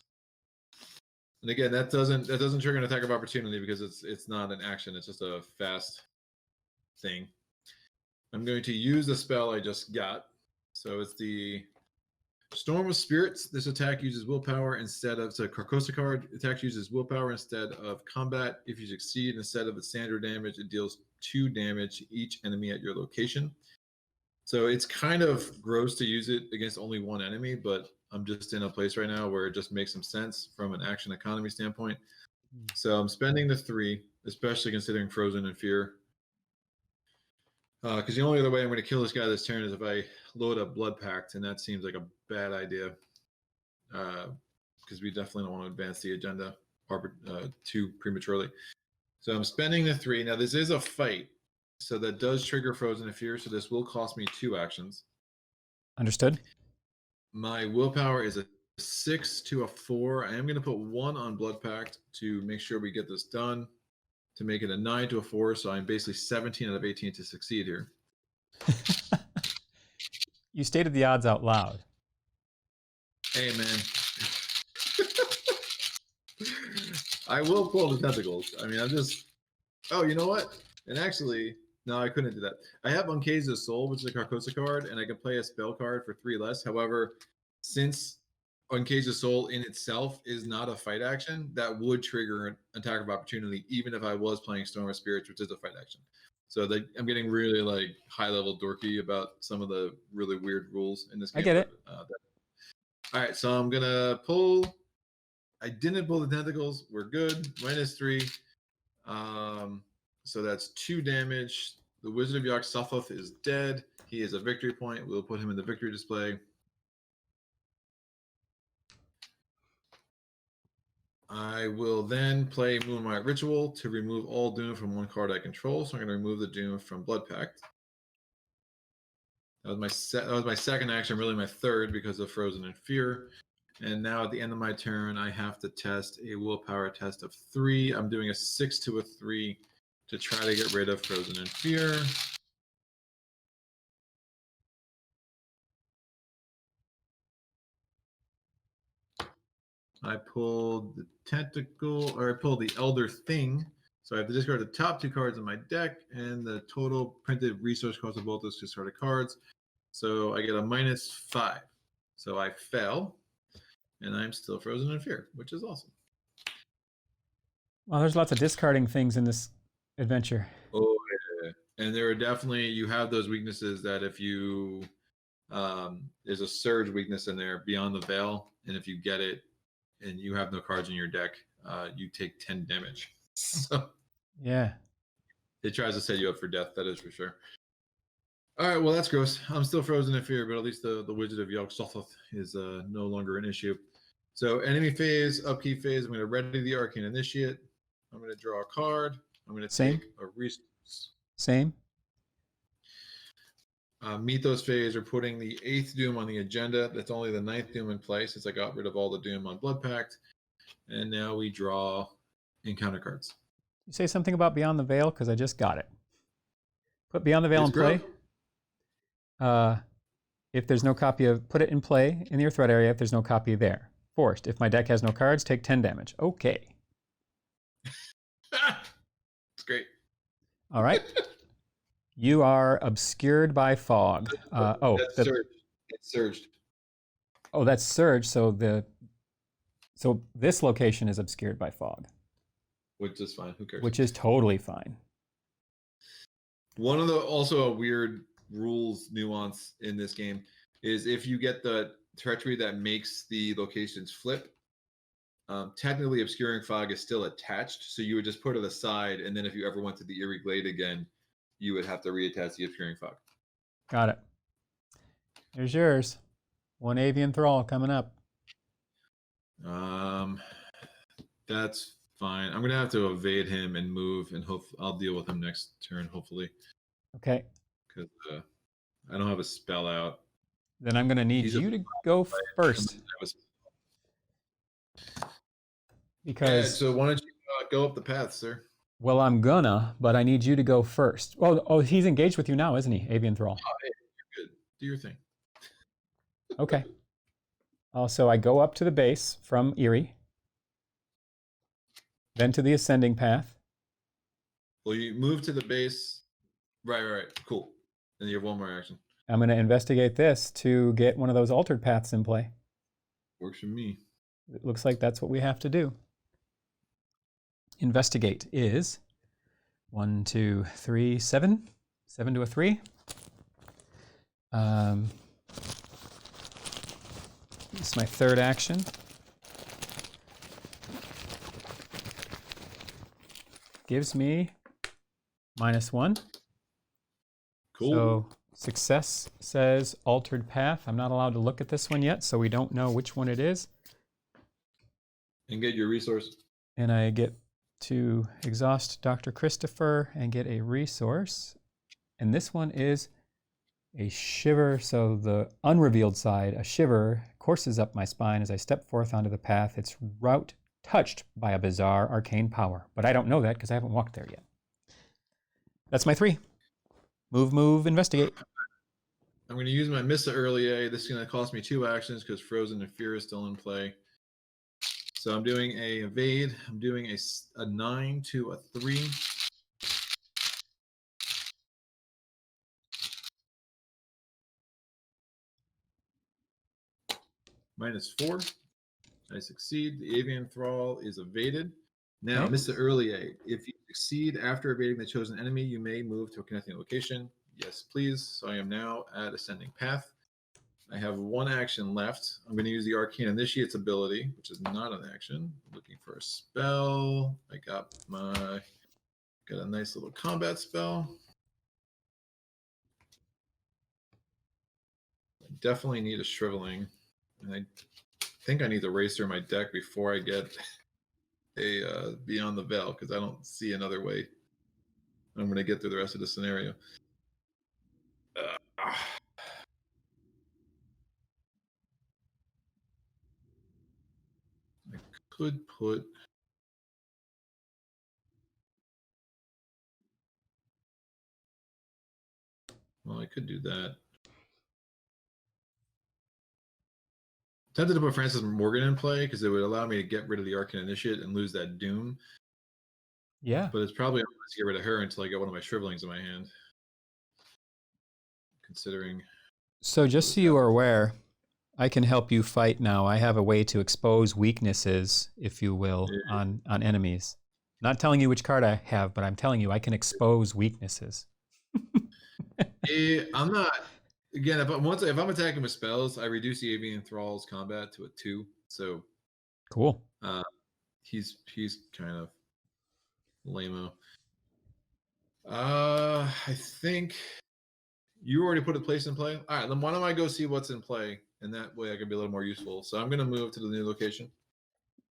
Speaker 2: And again, that doesn't trigger an attack of opportunity because it's not an action. It's just a fast thing. I'm going to use the spell I just got. So it's the Storm of Spirits. This attack uses willpower instead of, it's a Carcosa card. Attack uses willpower instead of combat. If you succeed, instead of the standard damage, it deals 2 damage to each enemy at your location. So it's kind of gross to use it against only 1 enemy, but I'm just in a place right now where it just makes some sense from an action economy standpoint. So I'm spending the 3, especially considering Frozen in Fear. Because the only other way I'm going to kill this guy this turn is if I load up Blood Pact, and that seems like a bad idea. Because we definitely don't want to advance the agenda too prematurely. So I'm spending the 3. Now this is a fight, so that does trigger Frozen in Fear, so this will cost me 2 actions.
Speaker 1: Understood.
Speaker 2: My willpower is a 6 to a 4. I am going to put 1 on Blood Pact to make sure we get this done, to make it a 9 to a 4. So I'm basically 17 out of 18 to succeed here.
Speaker 1: You stated the odds out loud.
Speaker 2: Hey, man. I will pull the tentacles. I mean, I'm just... Oh, you know what? And actually, no, I couldn't do that. I have Uncage the Soul, which is a Carcosa card, and I can play a spell card for 3 less. However, since Uncage the Soul in itself is not a fight action, that would trigger an attack of opportunity, even if I was playing Storm of Spirits, which is a fight action. So I'm getting really like high-level dorky about some of the really weird rules in this game.
Speaker 1: I get it.
Speaker 2: All right, so I'm gonna pull. I didn't pull the tentacles. We're good. -3. So that's 2 damage. The Wizard of Yog-Sothoth is dead. He is a victory point. We'll put him in the victory display. I will then play Moonlight Ritual to remove all Doom from one card I control. So I'm going to remove the Doom from Blood Pact. That was my second action, really my third, because of Frozen in Fear. And now at the end of my turn, I have to test a willpower test of 3. I'm doing a 6 to a 3 to try to get rid of Frozen in Fear. I pulled the Tentacle, or I pulled the Elder Thing. So I have to discard the top 2 cards in my deck, and the total printed resource cost of both those discarded cards. So I get a -5. So I fell, and I'm still Frozen in Fear, which is awesome.
Speaker 1: Well, there's lots of discarding things in this adventure.
Speaker 2: Oh, yeah. And there are definitely, you have those weaknesses that if you, there's a surge weakness in there, Beyond the Veil, and if you get it and you have no cards in your deck, you take 10 damage. So
Speaker 1: yeah,
Speaker 2: it tries to set you up for death, that is for sure. All right, well, that's gross. I'm still Frozen in Fear, but at least the Wizard of Yog-Sothoth is no longer an issue. So enemy phase, upkeep phase, I'm going to ready the Arcane Initiate. I'm going to draw a card. I'm going to take a resource.
Speaker 1: Same.
Speaker 2: Mythos phase, we're putting the 8th Doom on the agenda. That's only the 9th Doom in play since I got rid of all the Doom on Blood Pact. And now we draw encounter cards.
Speaker 1: You say something about Beyond the Veil? Because I just got it. Put Beyond the Veil in play. If there's no copy of, put it in play in your threat area if there's no copy there. Forced. If my deck has no cards, take 10 damage. Okay.
Speaker 2: It's great.
Speaker 1: All right. You are obscured by fog.
Speaker 2: That's surged. It's surged.
Speaker 1: Oh, that's surged. So this location is obscured by fog.
Speaker 2: Which is fine. Who cares?
Speaker 1: Which is totally fine.
Speaker 2: One of the also a weird rules nuance in this game is if you get the treachery that makes the locations flip, technically obscuring fog is still attached, so you would just put it aside, and then if you ever went to the Eerie Glade again, you would have to reattach the obscuring fog.
Speaker 1: Got it. Here's yours. 1 Avian Thrall coming up.
Speaker 2: That's fine. I'm gonna have to evade him and move, and I'll deal with him next turn, hopefully.
Speaker 1: Okay.
Speaker 2: Because I don't have a spell out.
Speaker 1: Then I'm gonna need you to go first. Because
Speaker 2: yeah, so why don't you go up the path, sir?
Speaker 1: Well, I'm gonna, but I need you to go first. Oh, he's engaged with you now, isn't he, Avian Thrall?
Speaker 2: Oh, hey, you're good. Do your thing.
Speaker 1: Okay. So I go up to the base from Eerie, then to the ascending path.
Speaker 2: Well, you move to the base. Right. Cool. And you have one more action.
Speaker 1: I'm going to investigate this to get one of those altered paths in play.
Speaker 2: Works for me.
Speaker 1: It looks like that's what we have to do. Investigate is 1, 2, 3, 7. 7 to a 3. This is my third action. Gives me -1.
Speaker 2: Cool.
Speaker 1: So success says altered path. I'm not allowed to look at this one yet, so we don't know which one it is.
Speaker 2: And get your resource.
Speaker 1: And I get to exhaust Dr. Christopher and get a resource. And this one is a shiver, so the unrevealed side, a shiver courses up my spine as I step forth onto the path, its route touched by a bizarre arcane power. But I don't know that because I haven't walked there yet. That's my 3. Move, investigate.
Speaker 2: I'm going to use my Miss Early A. This is going to cost me 2 actions because Frozen and Fear is still in play. So I'm doing a evade. I'm doing a 9 to a 3. -4. I succeed. The avian thrall is evaded. Now,
Speaker 1: Okay.
Speaker 2: Mr. Early A. If you succeed after evading the chosen enemy, you may move to a connecting location. Yes, please. So I am now at Ascending Path. I have 1 action left. I'm going to use the Arcane Initiate's ability, which is not an action. I'm looking for a spell. I got a nice little combat spell. I definitely need a Shriveling. And I think I need to race through my deck before I get a Beyond the Veil, because I don't see another way I'm going to get through the rest of the scenario. I could put... Well, I could do that. Tempted to put Francis Morgan in play because it would allow me to get rid of the Arcane Initiate and lose that Doom.
Speaker 1: Yeah.
Speaker 2: But it's probably unwise to get rid of her until I get one of my Shrivelings in my hand. Considering...
Speaker 1: So just so you are aware, I can help you fight now. I have a way to expose weaknesses, if you will, on enemies. Not telling you which card I have, but I'm telling you I can expose weaknesses.
Speaker 2: I'm not... Again, if I'm attacking with spells, I reduce the Avian Thrall's combat to a 2. So
Speaker 1: cool.
Speaker 2: He's kind of lame-o. I think you already put a place in play. All right, then why don't I go see what's in play, and that way I can be a little more useful. So I'm going to move to the new location.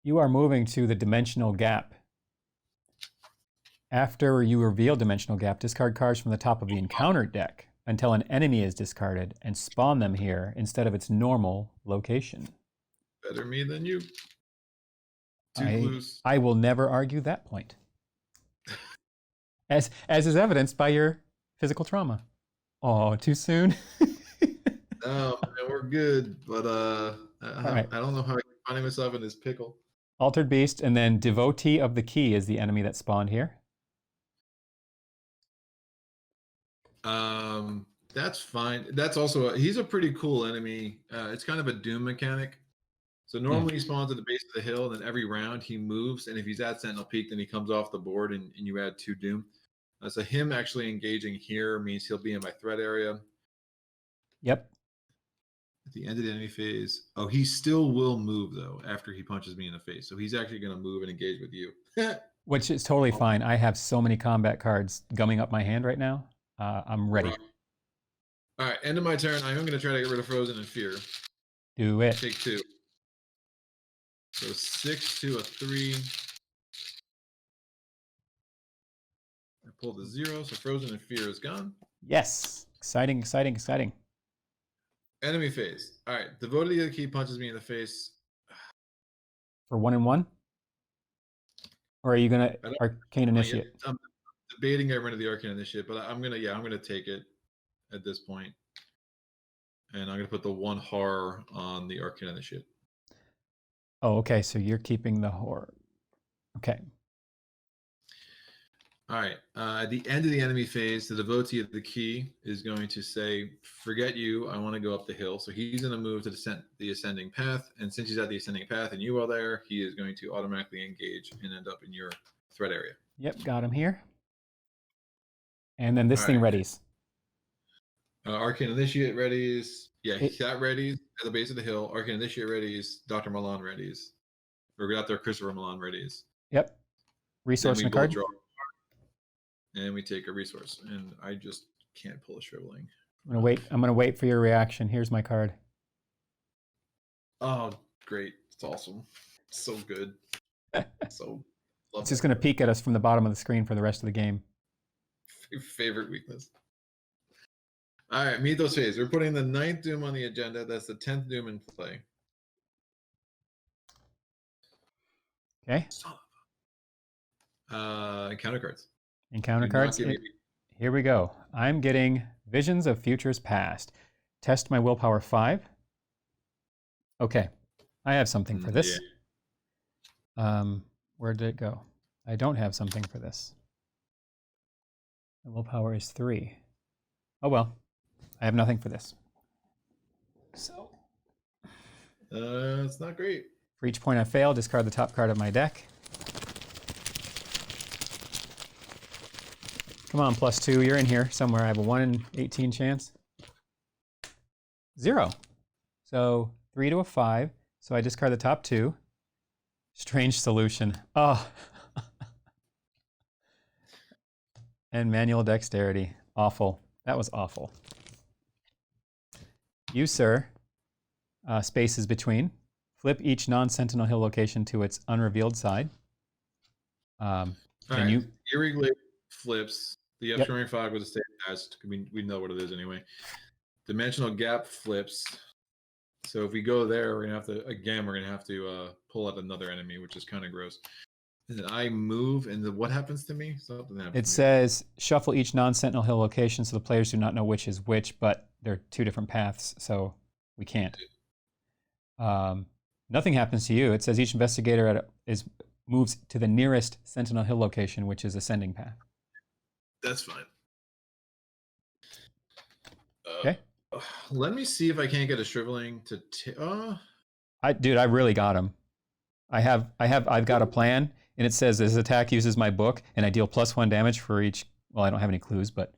Speaker 1: You are moving to the Dimensional Gap. After you reveal Dimensional Gap, discard cards from the top of the encounter deck until an enemy is discarded and spawn them here instead of its normal location.
Speaker 2: Better me than you. 2 clues.
Speaker 1: I will never argue that point. As is evidenced by your physical trauma. Oh, too soon?
Speaker 2: No, man, we're good. But
Speaker 1: right.
Speaker 2: I don't know how I can find myself in this pickle.
Speaker 1: Altered Beast, and then Devotee of the Key is the enemy that spawned here.
Speaker 2: That's fine. That's also he's a pretty cool enemy. It's kind of a Doom mechanic. So normally he spawns at the base of the hill, and then every round he moves, and if he's at Sentinel Peak, then he comes off the board, and you add 2 Doom. So him actually engaging here means he'll be in my threat area.
Speaker 1: Yep.
Speaker 2: At the end of the enemy phase. Oh, he still will move, though, after he punches me in the face. So he's actually going to move and engage with you.
Speaker 1: Which is totally fine. I have so many combat cards gumming up my hand right now. I'm ready.
Speaker 2: Right. All right, end of my turn. I am going to try to get rid of Frozen and Fear.
Speaker 1: Do it.
Speaker 2: Take 2. So 6 to a 3. I pulled a 0, so Frozen and Fear is gone.
Speaker 1: Yes. Exciting, exciting, exciting.
Speaker 2: Enemy phase. All right, Devotee of the Key punches me in the face.
Speaker 1: For 1 and 1? Or are you going to Arcane Initiate?
Speaker 2: I'm debating getting rid of the Arcane Initiate, but I'm going to take it at this point. And I'm going to put the 1 horror on the Arcane Initiate.
Speaker 1: Oh, okay. So you're keeping the horror. Okay.
Speaker 2: All right. At the end of the enemy phase, the Devotee of the Key is going to say, forget you, I want to go up the hill. So he's going to move to the Ascending Path. And since he's at the Ascending Path and you are there, he is going to automatically engage and end up in your threat area.
Speaker 1: Yep, got him here. And then this thing readies.
Speaker 2: Arcane Initiate readies. Yeah, that readies at the base of the hill. Arcane Initiate readies. Dr. Milan readies. Or Dr. Christopher Milan readies.
Speaker 1: Yep. Resource in the card.
Speaker 2: And we take a resource. And I just can't pull a Shriveling.
Speaker 1: I'm gonna wait for your reaction. Here's my card.
Speaker 2: Oh, great. It's awesome. It's so good.
Speaker 1: It's just gonna peek at us from the bottom of the screen for the rest of the game.
Speaker 2: Favorite weakness. All right, Mythos phase. We're putting the 9th Doom on the agenda. That's the 10th Doom in play.
Speaker 1: Okay.
Speaker 2: Encounter cards.
Speaker 1: Encounter
Speaker 2: Do not
Speaker 1: cards.
Speaker 2: give me-
Speaker 1: Here we go. I'm getting Visions of Futures Past. Test my willpower 5. Okay. I have something for this. Where did it go? I don't have something for this. The willpower is 3. Oh well. I have nothing for this. So
Speaker 2: It's not great.
Speaker 1: for each point I fail, discard the top card of my deck. Come on, +2. You're in here somewhere. I have a 1 in 18 chance. 0. So 3 to a 5. So I discard the top 2. Strange solution. Oh. And manual dexterity. Awful. That was awful. You, sir, spaces between. Flip each non-Sentinel Hill location to its unrevealed side.
Speaker 2: All right.
Speaker 1: You...
Speaker 2: Irregular flips. The
Speaker 1: Yep.
Speaker 2: upstream fog with a state test. We know what it is anyway. Dimensional gap flips. So if we go there, we're gonna have to pull out another enemy, which is kind of gross. And then I move, and what happens to me? Something happens.
Speaker 1: It says shuffle each non-Sentinel Hill location so the players do not know which is which, but they're 2 different paths, so we can't. Nothing happens to you. It says each investigator moves to the nearest Sentinel Hill location, which is ascending path.
Speaker 2: That's fine.
Speaker 1: Okay.
Speaker 2: Let me see if I can't get a shriveling to.
Speaker 1: Dude, I really got him. I've got a plan, and it says this attack uses my book, and I deal +1 damage for each. Well, I don't have any clues, but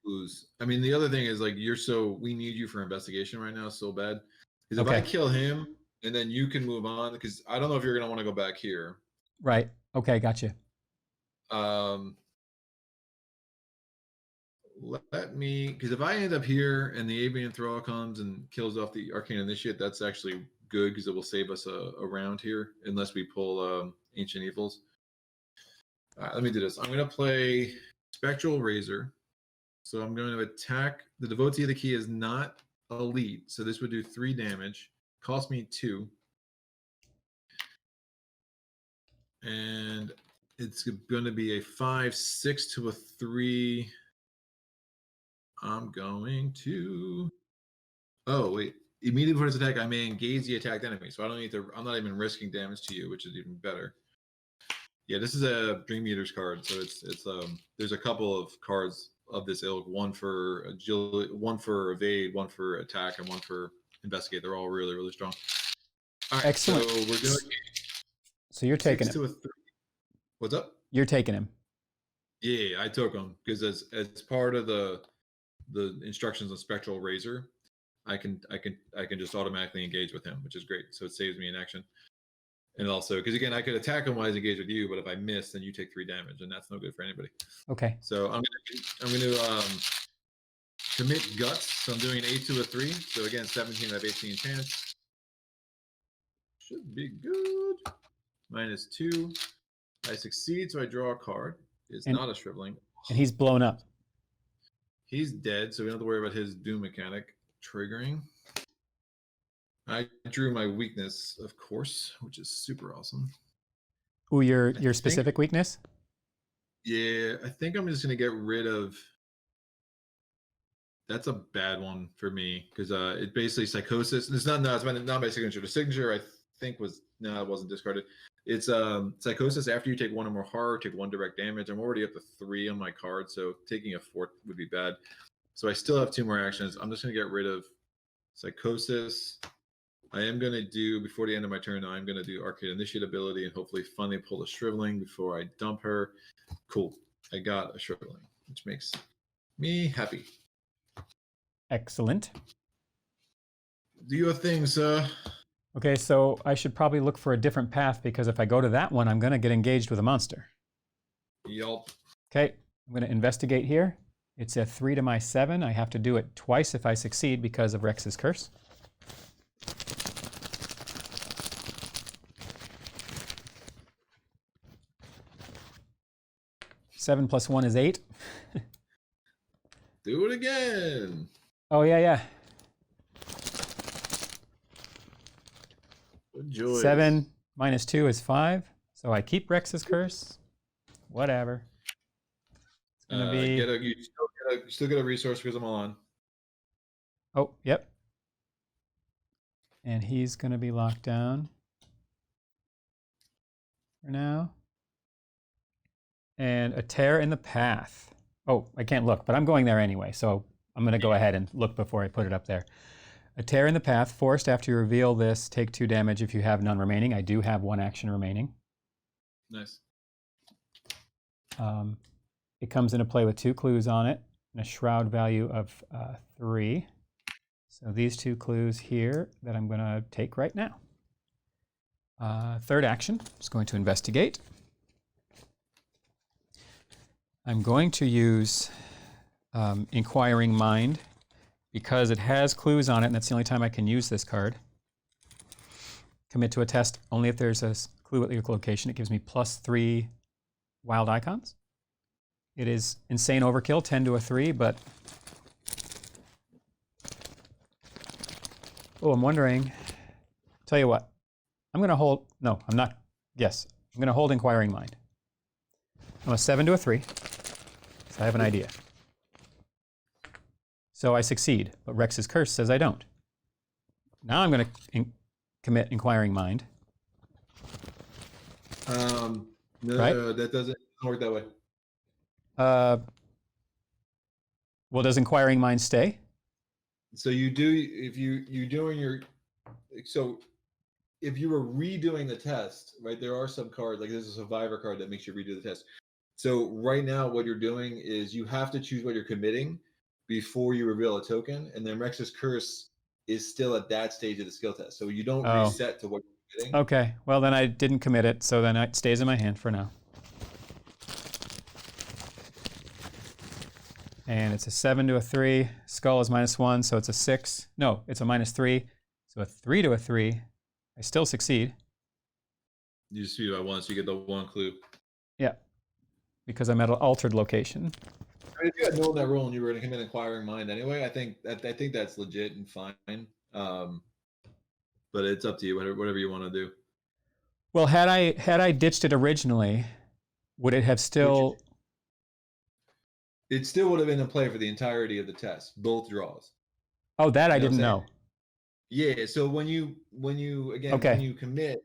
Speaker 2: Clues. I mean, the other thing is like we need you for investigation right now so bad. Because if
Speaker 1: Okay.
Speaker 2: I kill him and then you can move on, because I don't know if you're gonna want to go back here.
Speaker 1: Right. Okay, gotcha.
Speaker 2: Let me, because if I end up here and the Avian Thrall comes and kills off the Arcane Initiate, that's actually good because it will save us a round here, unless we pull Ancient Evils. All right, let me do this. I'm going to play Spectral Razor. So I'm going to attack. The Devotee of the Key is not elite, so this would do 3 damage. Cost me 2. And it's going to be a 5/6 to a 3. I'm going to. Oh wait! Immediately before this attack, I may engage the attacked enemy, so I don't need to. I'm not even risking damage to you, which is even better. Yeah, this is a Dream Eaters card, so it's there's a couple of cards of this ilk. One for agility, one for evade, one for attack, and one for investigate. They're all really, really strong. All right,
Speaker 1: Excellent.
Speaker 2: so we're doing.
Speaker 1: So you're taking
Speaker 2: 6
Speaker 1: it.
Speaker 2: to a 3. What's up?
Speaker 1: You're taking him.
Speaker 2: Yeah, I took him because as part of the instructions on Spectral Razor, I can just automatically engage with him, which is great. So it saves me an action. And also, because again, I could attack him while he's engaged with you, but if I miss, then you take 3 damage, and that's no good for anybody.
Speaker 1: Okay.
Speaker 2: So I'm gonna commit guts. So I'm doing an 8 to a 3. So again, 17 out of 18 chance. Should be good. -2. I succeed, so I draw a card. It's not a shriveling.
Speaker 1: And he's blown up.
Speaker 2: He's dead, so we don't have to worry about his doom mechanic triggering. I drew my weakness, of course, which is super awesome.
Speaker 1: Ooh, your specific weakness?
Speaker 2: Yeah, I think I'm just gonna get rid of. That's a bad one for me because it basically psychosis. It's not my signature. The signature I think was it wasn't discarded. It's psychosis after you take 1 or more horror, take 1 direct damage. I'm already up to 3 on my card, so taking a 4th would be bad. So I still have 2 more actions. I'm just gonna get rid of psychosis. I am gonna do before the end of my turn. I'm gonna do Arcade Initiate ability and hopefully finally pull a shriveling before I dump her. Cool. I got a shriveling, which makes me happy.
Speaker 1: Excellent.
Speaker 2: Do your thing, sir.
Speaker 1: Okay, so I should probably look for a different path because if I go to that one, I'm going to get engaged with a monster.
Speaker 2: Yelp.
Speaker 1: Okay, I'm going to investigate here. It's a 3 to my 7. I have to do it twice if I succeed because of Rex's curse. Seven plus 1 is 8.
Speaker 2: Do it again.
Speaker 1: Oh, yeah.
Speaker 2: Joy.
Speaker 1: 7 minus 2 is 5. So I keep Rex's curse. Whatever. It's gonna be.
Speaker 2: You still get a resource because I'm on.
Speaker 1: Oh, yep. And he's gonna be locked down for now. And a tear in the path. Oh, I can't look, but I'm going there anyway, so I'm gonna go ahead and look before I put it up there. A tear in the path, forced after you reveal this, take 2 damage if you have none remaining. I do have 1 action remaining.
Speaker 2: Nice.
Speaker 1: It comes into play with 2 clues on it and a shroud value of 3. So these 2 clues here that I'm going to take right now. Third action is going to investigate. I'm going to use Inquiring Mind because it has clues on it, and that's the only time I can use this card. Commit to a test only if there's a clue at your location. It gives me +3 wild icons. It is insane overkill, 10 to a 3, but... Oh, I'm wondering... Tell you what. I'm going to hold... No, I'm not... Yes. I'm going to hold Inquiring Mind. I'm a 7 to a 3, so I have an idea. So I succeed, but Rex's curse says I don't. Now I'm going to commit Inquiring Mind.
Speaker 2: No,
Speaker 1: right?
Speaker 2: that doesn't work that way.
Speaker 1: Well, does Inquiring Mind stay?
Speaker 2: So you do, if you're doing your, so if you were redoing the test, right, there are some cards, like there's a survivor card that makes you redo the test. So right now what you're doing is you have to choose what you're committing before you reveal a token, and then Rex's curse is still at that stage of the skill test. So you don't reset to what you're committing.
Speaker 1: Okay, well then I didn't commit it, so then it stays in my hand for now. And it's a 7 to a 3. Skull is -1, so it's a 6. No, it's a -3. So a 3 to a 3. I still succeed.
Speaker 2: You just speed by 1, so you get the 1 clue.
Speaker 1: Yeah, because I'm at an altered location.
Speaker 2: I mean, if you had known that rule and you were going to commit Inquiring Mind anyway, I think that's legit and fine. But it's up to you, whatever you want to do.
Speaker 1: Well, had I ditched it originally, would it have still?
Speaker 2: It still would have been in play for the entirety of the test, both draws.
Speaker 1: Oh, that I didn't know.
Speaker 2: Yeah, so when you when you commit,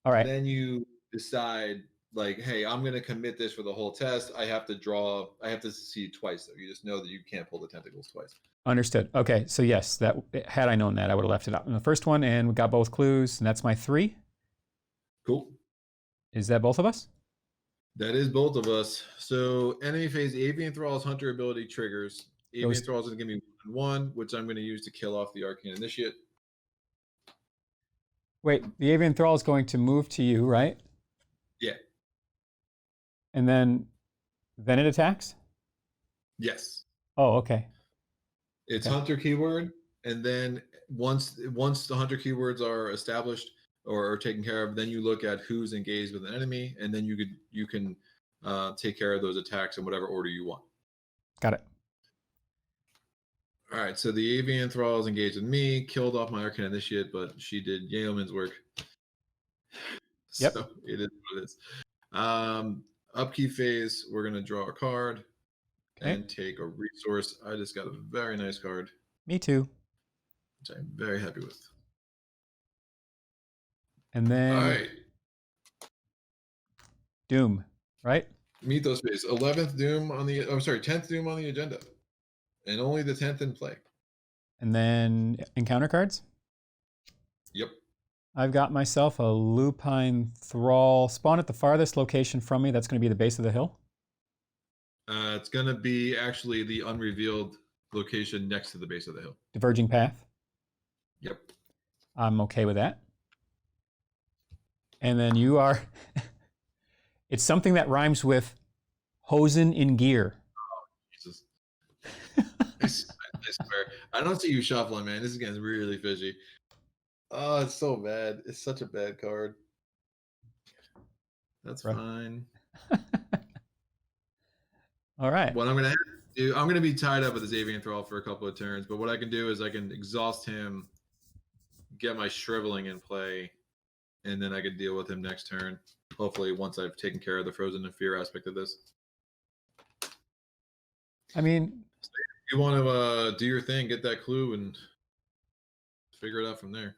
Speaker 1: all right,
Speaker 2: then you decide like, hey, I'm going to commit this for the whole test. I have to succeed twice, though. You just know that you can't pull the tentacles twice.
Speaker 1: Understood. Okay, so yes, that had I known that, I would have left it out in the first one, and we got both clues, and that's my 3.
Speaker 2: Cool.
Speaker 1: Is that both of us?
Speaker 2: That is both of us. So enemy phase Avian Thrall's Hunter ability triggers. Avian Thrall's going to give me 1/1, which I'm going to use to kill off the Arcane Initiate.
Speaker 1: Wait, the Avian Thrall is going to move to you, right?
Speaker 2: Yeah.
Speaker 1: And then it attacks?
Speaker 2: Yes.
Speaker 1: Oh, okay.
Speaker 2: It's Hunter keyword, and then once the Hunter keywords are established or taken care of, then you look at who's engaged with an enemy, and then you can take care of those attacks in whatever order you want.
Speaker 1: Got it.
Speaker 2: All right, so the Avian Thrall is engaged with me, killed off my Arcane Initiate, but she did yeoman's work.
Speaker 1: Yep.
Speaker 2: So it is what it is. Upkeep phase, we're going to draw a card and take a resource. I just got a very nice card.
Speaker 1: Me too.
Speaker 2: Which I'm very happy with.
Speaker 1: And then
Speaker 2: all right.
Speaker 1: Doom, right?
Speaker 2: Mythos phase. 11th Doom on the 10th Doom on the agenda. And only the 10th in play.
Speaker 1: And then encounter cards?
Speaker 2: Yep.
Speaker 1: I've got myself a Lupine Thrall. Spawn at the farthest location from me. That's going to be the base of the hill?
Speaker 2: It's going to be actually the unrevealed location next to the base of the hill.
Speaker 1: Diverging path?
Speaker 2: Yep.
Speaker 1: I'm okay with that. And then you are... It's something that rhymes with Hosen in gear.
Speaker 2: Oh, Jesus. I swear. I don't see you shuffling, man. This is getting really fishy. Oh, it's so bad. It's such a bad card. That's fine.
Speaker 1: All right.
Speaker 2: What I'm going to do, I'm going to be tied up with this Avian Thrall for a couple of turns, but what I can do is I can exhaust him, get my Shriveling in play, and then I can deal with him next turn. hopefully once I've taken care of the frozen in fear aspect of this.
Speaker 1: I mean,
Speaker 2: You want to do your thing, get that clue, and figure it out from there.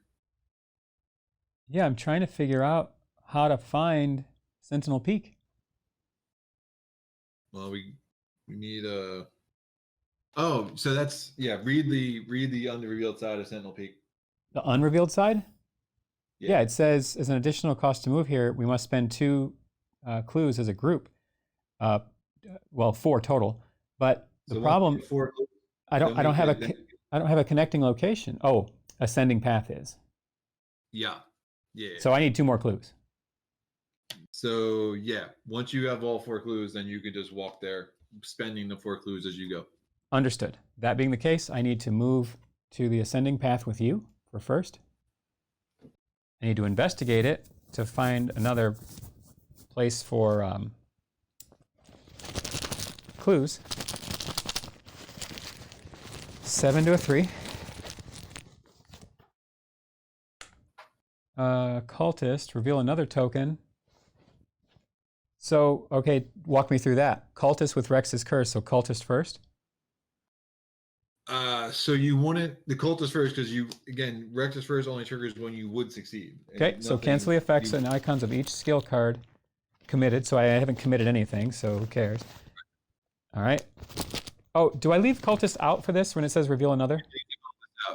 Speaker 1: yeah, I'm trying to figure out how to find Sentinel Peak.
Speaker 2: Well, we need a. Oh, so that's read the unrevealed side of Sentinel Peak.
Speaker 1: The unrevealed side? Yeah, it says as an additional cost to move here, we must spend 2 clues as a group. Well, 4 total. But the problem, I don't have a connecting location. Oh, ascending path is.
Speaker 2: Yeah.
Speaker 1: So I need 2 more clues.
Speaker 2: So yeah, once you have all 4 clues, then you can just walk there, spending the 4 clues as you go.
Speaker 1: Understood. That being the case, I need to move to the ascending path with you for first. I need to investigate it to find another place for clues. 7 to a 3. Cultist, reveal another token. So, okay, walk me through that. Cultist with Rex's curse, so cultist first.
Speaker 2: So you wanted the cultist first because Rex's first only triggers when you would succeed.
Speaker 1: Okay, so cancel the effects and icons of each skill card committed. So I haven't committed anything, so who cares? All right. Oh, do I leave cultist out for this when it says reveal another?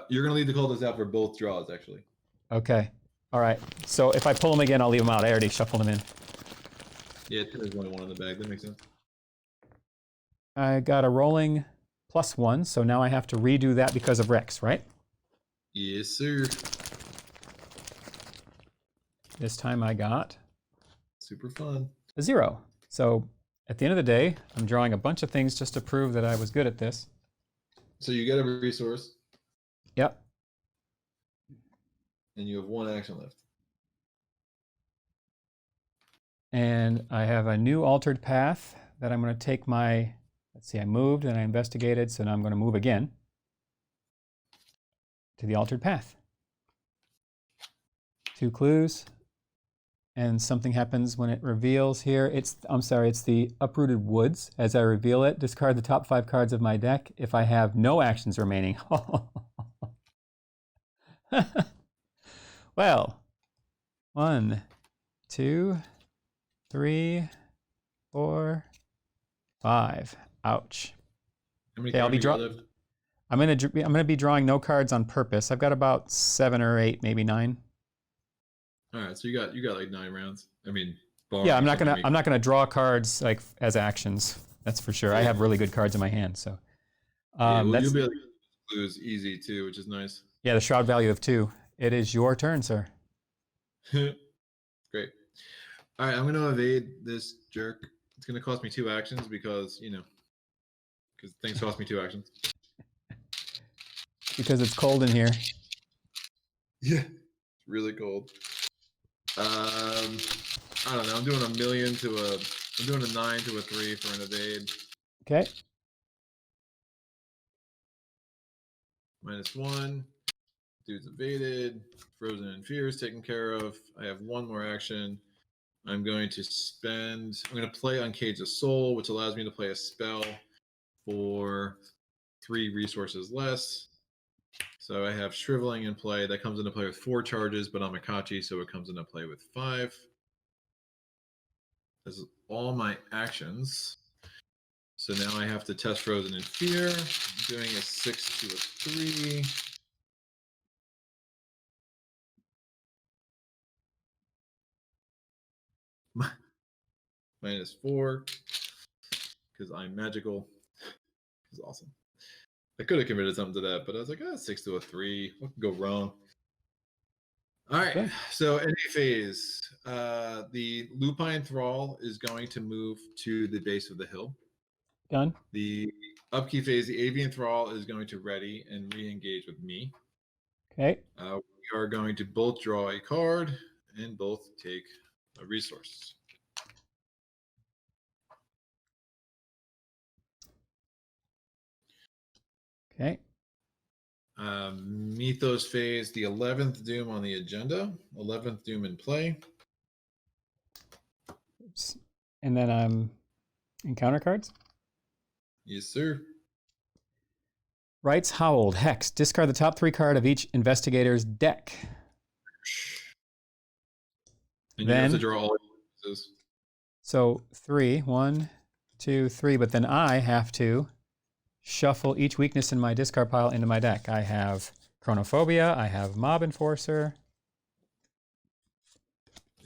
Speaker 2: You're going to leave the cultist out for both draws, actually.
Speaker 1: Okay. All right. So if I pull them again, I'll leave them out. I already shuffled them in.
Speaker 2: Yeah, there's only 1 in the bag. That makes sense.
Speaker 1: I got a rolling +1, so now I have to redo that because of Rex, right?
Speaker 2: Yes, sir.
Speaker 1: This time I got
Speaker 2: super fun.
Speaker 1: a 0. So at the end of the day, I'm drawing a bunch of things just to prove that I was good at this.
Speaker 2: So you get a resource.
Speaker 1: Yep.
Speaker 2: And you have 1 action left.
Speaker 1: And I have a new altered path that I'm going to take my, let's see, I moved and I investigated, so now I'm going to move again to the altered path. 2 clues. And something happens when it reveals here. It's the uprooted woods. As I reveal it, discard the top 5 cards of my deck if I have no actions remaining. Well, 1, 2, 3, 4, 5. Ouch.
Speaker 2: Okay, I'll be drawing.
Speaker 1: I'm gonna be drawing no cards on purpose. I've got about 7 or 8, maybe 9.
Speaker 2: All right, so you got like 9 rounds. I mean,
Speaker 1: yeah, I'm not gonna draw cards like as actions. That's for sure. Yeah. I have really good cards in my hand, so.
Speaker 2: You'll be able to lose easy too, which is nice.
Speaker 1: Yeah, the shroud value of 2. It is your turn, sir.
Speaker 2: Great. All right, I'm gonna evade this jerk. It's gonna cost me 2 actions because because things cost me 2 actions.
Speaker 1: Because it's cold in here.
Speaker 2: Yeah, it's really cold. I don't know. I'm doing I'm doing a 9 to a 3 for an evade.
Speaker 1: Okay.
Speaker 2: -1. Dude's evaded. Frozen in fear is taken care of. I have 1 more action. I'm going to play Uncage the Soul, which allows me to play a spell for 3 resources less. So I have Shriveling in play. That comes into play with 4 charges, but I'm Akachi, so it comes into play with 5. This is all my actions. So now I have to test Frozen in Fear. I'm doing a 6 to a 3. -4 because I'm magical. It's awesome. I could have committed something to that, but I was like, 6 to a 3. What could go wrong? All right. Okay. So any phase, the Lupine Thrall is going to move to the base of the hill.
Speaker 1: Done.
Speaker 2: The upkeep phase, the Avian Thrall is going to ready and re-engage with me.
Speaker 1: Okay.
Speaker 2: We are going to both draw a card and both take a resource.
Speaker 1: Okay.
Speaker 2: Mythos phase, the 11th Doom on the agenda. 11th Doom in play.
Speaker 1: And then I'm encounter cards.
Speaker 2: Yes, sir.
Speaker 1: Rights Howled. Hex. Discard the top 3 card of each investigator's deck.
Speaker 2: And you have to draw all your weaknesses.
Speaker 1: So 3, 1, 2, 3. But then I have to shuffle each weakness in my discard pile into my deck. I have Chronophobia. I have Mob Enforcer.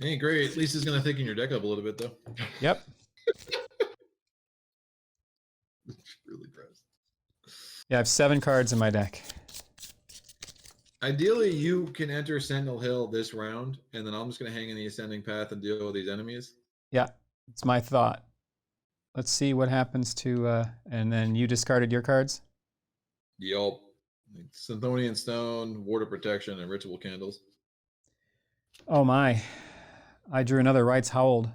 Speaker 2: Ain't great. At least it's going to thicken your deck up a little bit, though.
Speaker 1: Yep.
Speaker 2: Really gross.
Speaker 1: Yeah, I have 7 cards in my deck.
Speaker 2: Ideally, you can enter Sentinel Hill this round, and then I'm just going to hang in the Ascending Path and deal with these enemies.
Speaker 1: Yeah, it's my thought. Let's see what happens to... and then you discarded your cards?
Speaker 2: Yep. Synthonian Stone, Ward of Protection, and Ritual Candles.
Speaker 1: Oh my. I drew another Rights Howled.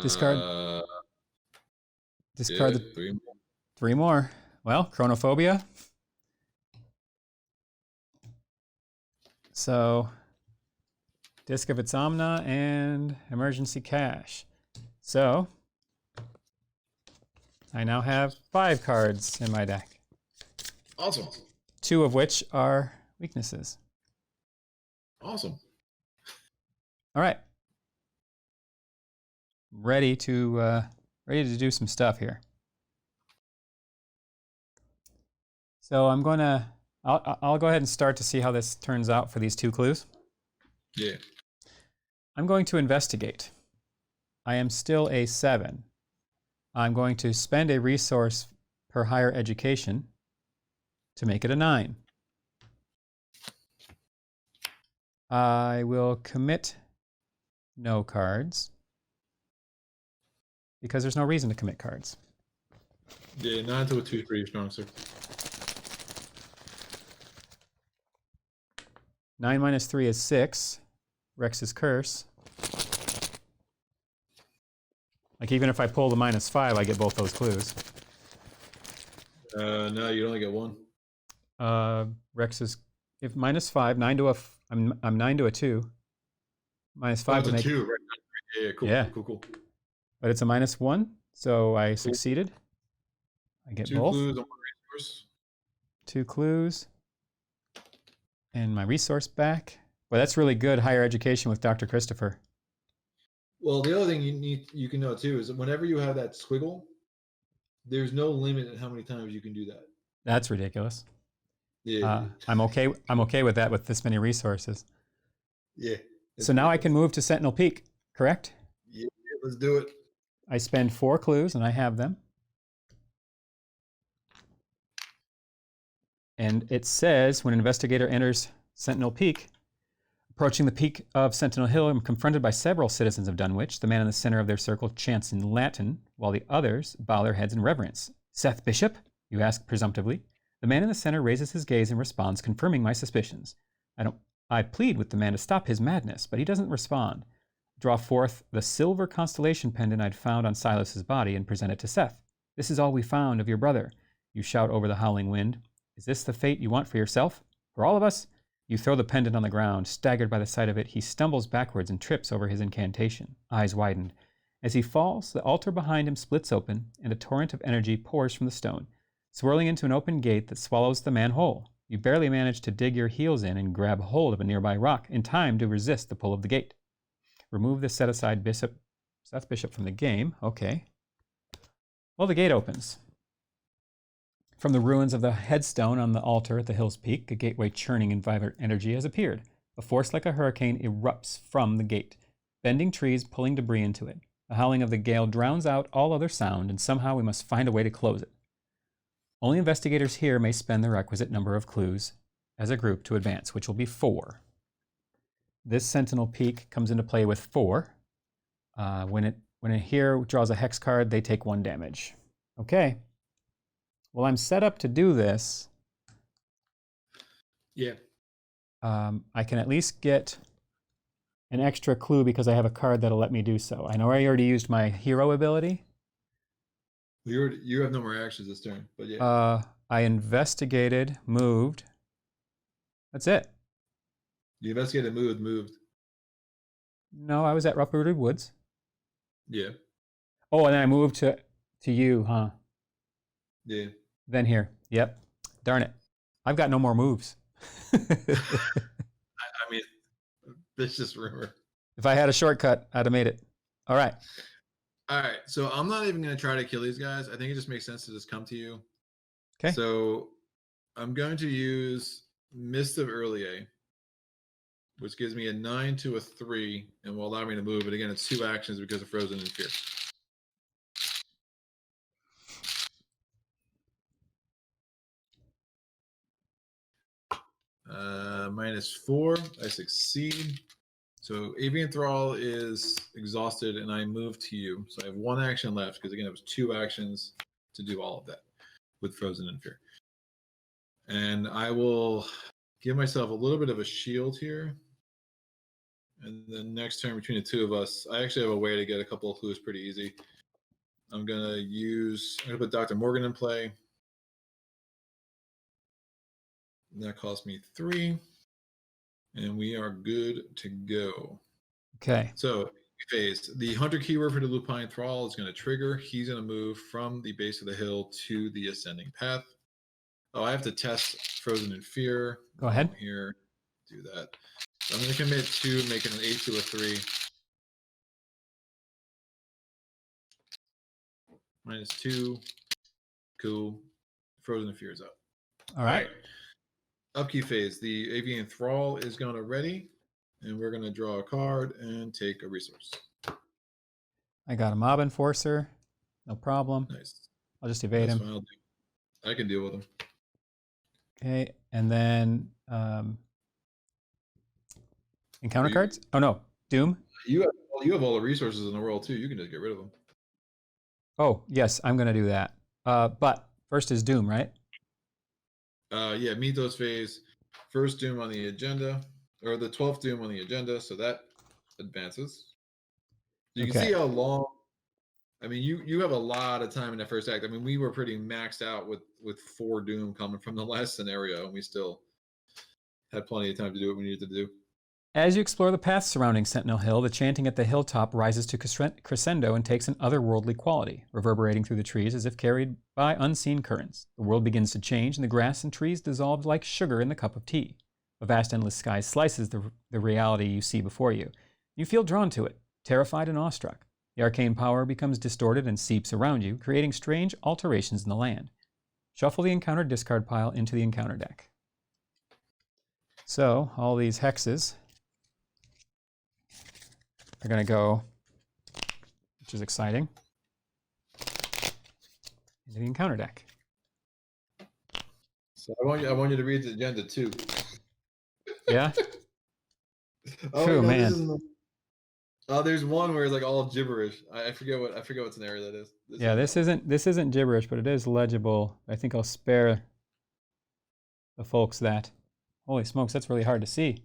Speaker 1: Discard. Discard
Speaker 2: yeah,
Speaker 1: the 3 more. Well, Chronophobia. So, Disc of its Omna and Emergency Cache. So, I now have 5 cards in my deck.
Speaker 2: Awesome.
Speaker 1: 2 of which are weaknesses.
Speaker 2: Awesome.
Speaker 1: All right. Ready to do some stuff here. So I'm gonna I'll go ahead and start to see how this turns out for these 2 clues.
Speaker 2: Yeah.
Speaker 1: I'm going to investigate. I am still a 7. I'm going to spend a resource per higher education to make it a 9. I will commit no cards because there's no reason to commit cards.
Speaker 2: Yeah, 9 to a 2 is pretty strong, sir.
Speaker 1: 9 minus 3 is 6. Rex's Curse. Like, even if I pull the -5, I get both those clues.
Speaker 2: No, you only get 1.
Speaker 1: Rex's... If -5, 9 to a... I'm 9 to a 2. -5 to make...
Speaker 2: 2, right? Yeah, cool.
Speaker 1: Yeah.
Speaker 2: Cool.
Speaker 1: But it's a -1, so I succeeded. I get
Speaker 2: 2
Speaker 1: both.
Speaker 2: clues on 1 resource.
Speaker 1: 2 clues. And my resource back. Well, that's really good higher education with Dr. Christopher.
Speaker 2: Well, the other thing you can know too is that whenever you have that squiggle, there's no limit at how many times you can do that.
Speaker 1: That's ridiculous.
Speaker 2: Yeah.
Speaker 1: I'm okay with that with this many resources.
Speaker 2: Yeah.
Speaker 1: So now I can move to Sentinel Peak, correct?
Speaker 2: Yeah, let's do it.
Speaker 1: I spend 4 clues and I have them. And it says when an investigator enters Sentinel Peak, approaching the peak of Sentinel Hill and confronted by several citizens of Dunwich, the man in the center of their circle chants in Latin, while the others bow their heads in reverence. Seth Bishop? You ask presumptively. The man in the center raises his gaze and responds, confirming my suspicions. I plead with the man to stop his madness, but he doesn't respond. Draw forth the silver constellation pendant I'd found on Silas's body and present it to Seth. This is all we found of your brother. You shout over the howling wind. Is this the fate you want for yourself? For all of us? You throw the pendant on the ground. Staggered by the sight of it, he stumbles backwards and trips over his incantation, eyes widened. As he falls, the altar behind him splits open, and a torrent of energy pours from the stone, swirling into an open gate that swallows the man whole. You barely manage to dig your heels in and grab hold of a nearby rock in time to resist the pull of the gate. Remove the set-aside Seth Bishop from the game. Okay. Well, the gate opens. From the ruins of the headstone on the altar at the hill's peak, a gateway churning in vibrant energy has appeared. A force like a hurricane erupts from the gate, bending trees, pulling debris into it. The howling of the gale drowns out all other sound, and somehow we must find a way to close it. Only investigators here may spend the requisite number of clues as a group to advance, which will be 4. This Sentinel Peak comes into play with 4. When it here draws a hex card, they take 1 damage. Okay. Well, I'm set up to do this.
Speaker 2: Yeah.
Speaker 1: I can at least get an extra clue because I have a card that'll let me do so. I know I already used my hero ability.
Speaker 2: You have no more actions this turn, but yeah.
Speaker 1: I investigated, moved. That's it.
Speaker 2: You investigated, moved.
Speaker 1: No, I was at Uprooted Woods.
Speaker 2: Yeah.
Speaker 1: Oh, and then I moved to you, huh?
Speaker 2: Yeah.
Speaker 1: Then here. Yep. Darn it. I've got no more moves.
Speaker 2: I mean, that's just rumor.
Speaker 1: If I had a shortcut, I'd have made it. All right.
Speaker 2: All right. So I'm not even going to try to kill these guys. I think it just makes sense to just come to you.
Speaker 1: Okay.
Speaker 2: So I'm going to use Mist of Earlier, which gives me a 9 to a 3 and will allow me to move. But again, it's 2 actions because of Frozen in Fear. -4. I succeed. So Avian Thrall is exhausted, and I move to you. So I have 1 action left because again, it was 2 actions to do all of that with Frozen in Fear. And I will give myself a little bit of a shield here. And then next turn between the two of us, I actually have a way to get a couple of clues pretty easy. I'm gonna put Dr. Morgan in play. And that cost me 3. And we are good to go.
Speaker 1: Okay.
Speaker 2: So phase. The hunter keyword for the Lupine Thrall is going to trigger. He's going to move from the base of the hill to the ascending path. Oh, I have to test Frozen in Fear.
Speaker 1: Go ahead.
Speaker 2: Here, do that. So I'm going to commit to making an 8 to a 3. -2. Cool. Frozen in Fear is up.
Speaker 1: All right.
Speaker 2: Upkeep phase. The Avian Thrall is going to ready, and we're going to draw a card and take a resource.
Speaker 1: I got a Mob Enforcer. No problem.
Speaker 2: Nice.
Speaker 1: I'll just evade him.
Speaker 2: Fine, I can deal with him.
Speaker 1: Okay, and then encounter cards? Oh no, Doom.
Speaker 2: You have all the resources in the world too. You can just get rid of them.
Speaker 1: Oh yes, I'm gonna do that. But first is Doom, right?
Speaker 2: Yeah, Mythos phase. First Doom on the agenda, or the 12th Doom on the agenda, so that advances. You can see how long. I mean, you have a lot of time in that first act. I mean, we were pretty maxed out with 4 Doom coming from the last scenario, and we still had plenty of time to do what we needed to do.
Speaker 1: As you explore the paths surrounding Sentinel Hill, the chanting at the hilltop rises to crescendo and takes an otherworldly quality, reverberating through the trees as if carried by unseen currents. The world begins to change, and the grass and trees dissolve like sugar in the cup of tea. A vast endless sky slices the reality you see before you. You feel drawn to it, terrified and awestruck. The arcane power becomes distorted and seeps around you, creating strange alterations in the land. Shuffle the encounter discard pile into the encounter deck. So, all these hexes are going to go, which is exciting, into the encounter deck.
Speaker 2: So I want you to read the agenda too.
Speaker 1: Yeah?
Speaker 2: Oh
Speaker 1: True,
Speaker 2: no,
Speaker 1: man.
Speaker 2: There's one where it's like all gibberish. I forget what scenario that is.
Speaker 1: This isn't gibberish, but it is legible. I think I'll spare the folks that. Holy smokes, that's really hard to see.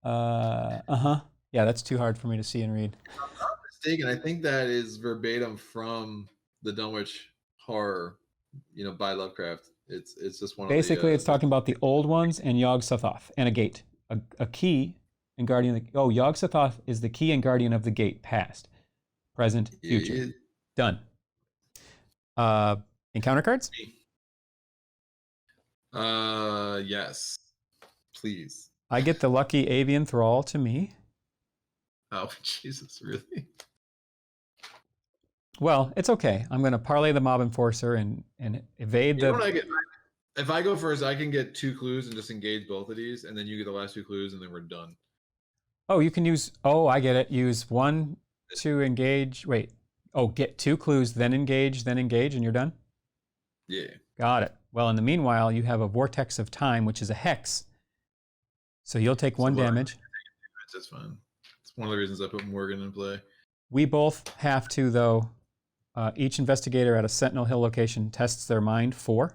Speaker 1: Yeah, that's too hard for me to see and read.
Speaker 2: If I'm not mistaken, I think that is verbatim from the Dunwich horror, by Lovecraft. It's just one
Speaker 1: Basically,
Speaker 2: of the,
Speaker 1: it's talking about the old ones and Yog-Sothoth and a gate. A key and guardian of the... Oh, Yog-Sothoth is the key and guardian of the gate, past, present, future. Done. Encounter cards?
Speaker 2: Yes. Please.
Speaker 1: I get the lucky Avian Thrall to me.
Speaker 2: Oh, Jesus, really?
Speaker 1: Well, it's okay. I'm going to parlay the Mob Enforcer and evade the...
Speaker 2: If I go first, I can get 2 clues and just engage both of these, and then you get the last 2 clues, and then we're done.
Speaker 1: Oh, you can use... Oh, I get it. Use 1 to engage... Wait. Oh, get 2 clues, then engage, and you're done?
Speaker 2: Yeah.
Speaker 1: Got it. Well, in the meanwhile, you have a Vortex of Time, which is a hex. So you'll take 1 damage.
Speaker 2: That's fine. It's one of the reasons I put Morgan in play.
Speaker 1: We both have to, though. Each investigator at a Sentinel Hill location tests their mind 4.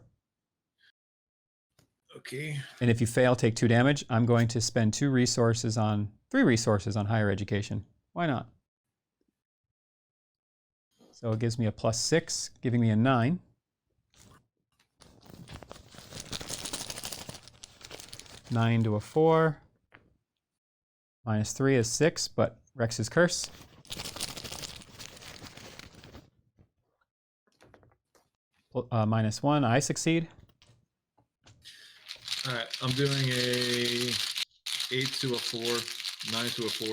Speaker 2: Okay.
Speaker 1: And if you fail, take 2 damage. I'm going to spend 3 resources on higher education. Why not? So it gives me a +6, giving me a 9. Nine to a 4. -3 is 6, but Rex's curse. -1, I succeed.
Speaker 2: All right, I'm doing a 8 to a 4, 9 to a 4.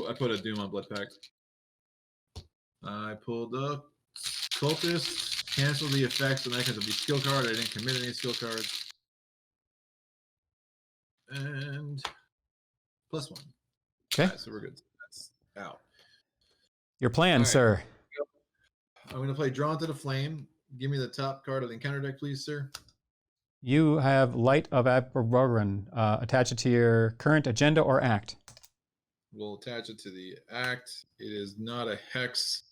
Speaker 2: I put a Doom on Blood Pact. I pulled up Cultist, cancel the effects and icons of each skill card. I didn't commit any skill cards. And +1.
Speaker 1: Okay.
Speaker 2: Right, so we're good. That's out.
Speaker 1: Your plan,
Speaker 2: right.
Speaker 1: sir.
Speaker 2: I'm going to play Drawn to the Flame. Give me the top card of the encounter deck, please, sir.
Speaker 1: You have Light of Aberogran. Attach it to your current agenda or act.
Speaker 2: We'll attach it to the act. It is not a hex.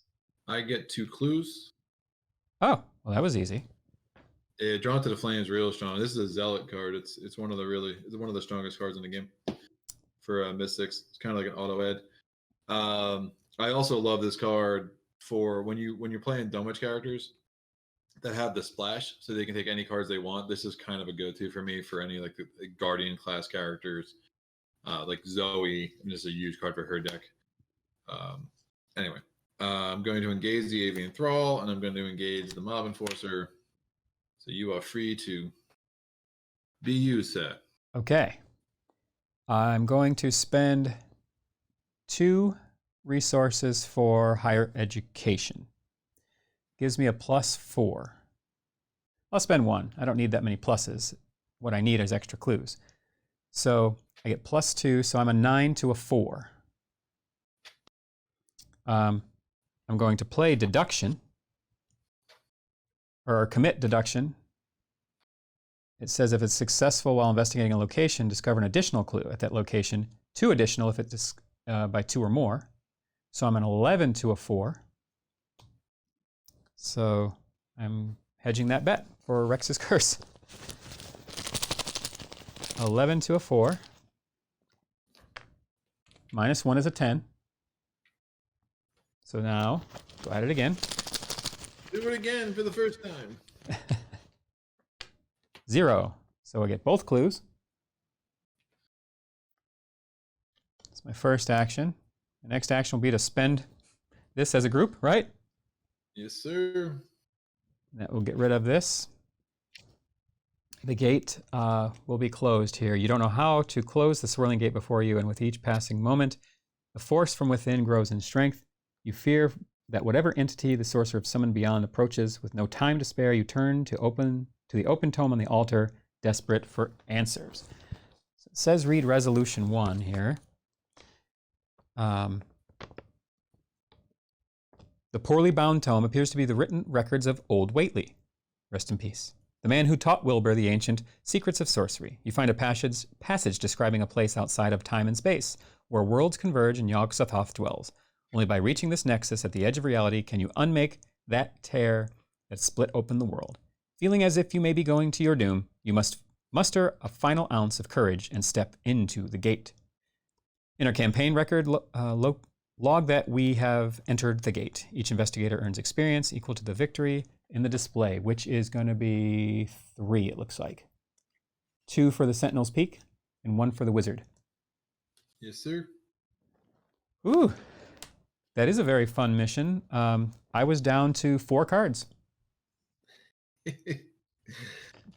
Speaker 2: I get 2 clues.
Speaker 1: Oh, well, that was easy.
Speaker 2: Drawn to the Flame is real strong. This is a Zealot card. It's one of the strongest cards in the game for Mystics. It's kind of like an auto ed. I also love this card for when you're playing Dunwich characters that have the splash, so they can take any cards they want. This is kind of a go-to for me for any like the Guardian class characters, like Zoe. This is a huge card for her deck. Anyway, I'm going to engage the Avian Thrall, and I'm going to engage the Mob Enforcer. So you are free to be you, sir.
Speaker 1: Okay. I'm going to spend 2 resources for higher education. Gives me a +4. I'll spend 1. I don't need that many pluses. What I need is extra clues. So I get +2, so I'm a 9 to a 4. I'm going to play Deduction, or commit Deduction. It says if it's successful while investigating a location, discover an additional clue at that location, 2 additional if it's by 2 or more. So I'm an 11 to a 4. So I'm hedging that bet for Rex's curse. 11 to a 4. -1 is a 10. So now, go at it again.
Speaker 2: Do it again for the first time.
Speaker 1: 0. So I get both clues. That's my first action. The next action will be to spend this as a group, right?
Speaker 2: Yes, sir.
Speaker 1: That will get rid of this. The gate will be closed here. You don't know how to close the swirling gate before you, and with each passing moment, the force from within grows in strength. You fear that whatever entity the sorcerer summoned beyond approaches, with no time to spare, you turn to the open tome on the altar, desperate for answers. So it says read Resolution 1 here. The poorly bound tome appears to be the written records of Old Whately. Rest in peace. The man who taught Wilbur the ancient secrets of sorcery. You find a passage describing a place outside of time and space, where worlds converge and Yog-Sothoth dwells. Only by reaching this nexus at the edge of reality can you unmake that tear that split open the world. Feeling as if you may be going to your doom, you must muster a final ounce of courage and step into the gate. In our campaign record log that we have entered the gate. Each investigator earns experience equal to the victory in the display, which is going to be 3, it looks like. 2 for the Sentinel's Peak and 1 for the Wizard.
Speaker 2: Yes, sir.
Speaker 1: Ooh, that is a very fun mission. I was down to 4 cards.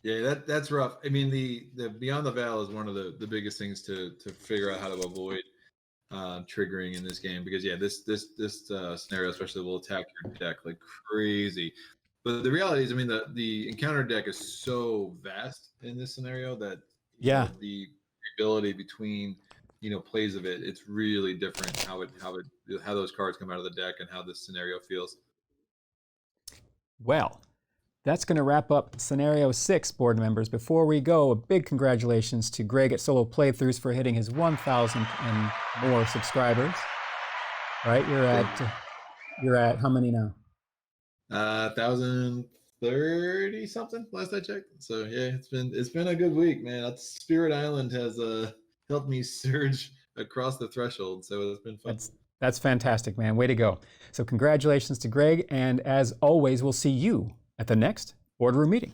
Speaker 2: Yeah, that's rough. I mean, the Beyond the Veil is one of the biggest things to figure out how to avoid triggering in this game, because this scenario especially will attack your deck like crazy. But the reality is, I mean, the encounter deck is so vast in this scenario that the ability between plays of it's really different how those cards come out of the deck and how this scenario feels.
Speaker 1: Well, that's going to wrap up Scenario 6, board members. Before we go, a big congratulations to Greg at Solo Playthroughs for hitting his 1,000th and more subscribers. Right? You're at how many now?
Speaker 2: 1,030 something last I checked. So yeah, it's been a good week, man. Spirit Island has helped me surge across the threshold, so it's been fun.
Speaker 1: That's fantastic, man. Way to go. So congratulations to Greg, and as always, we'll see you at the next boardroom meeting.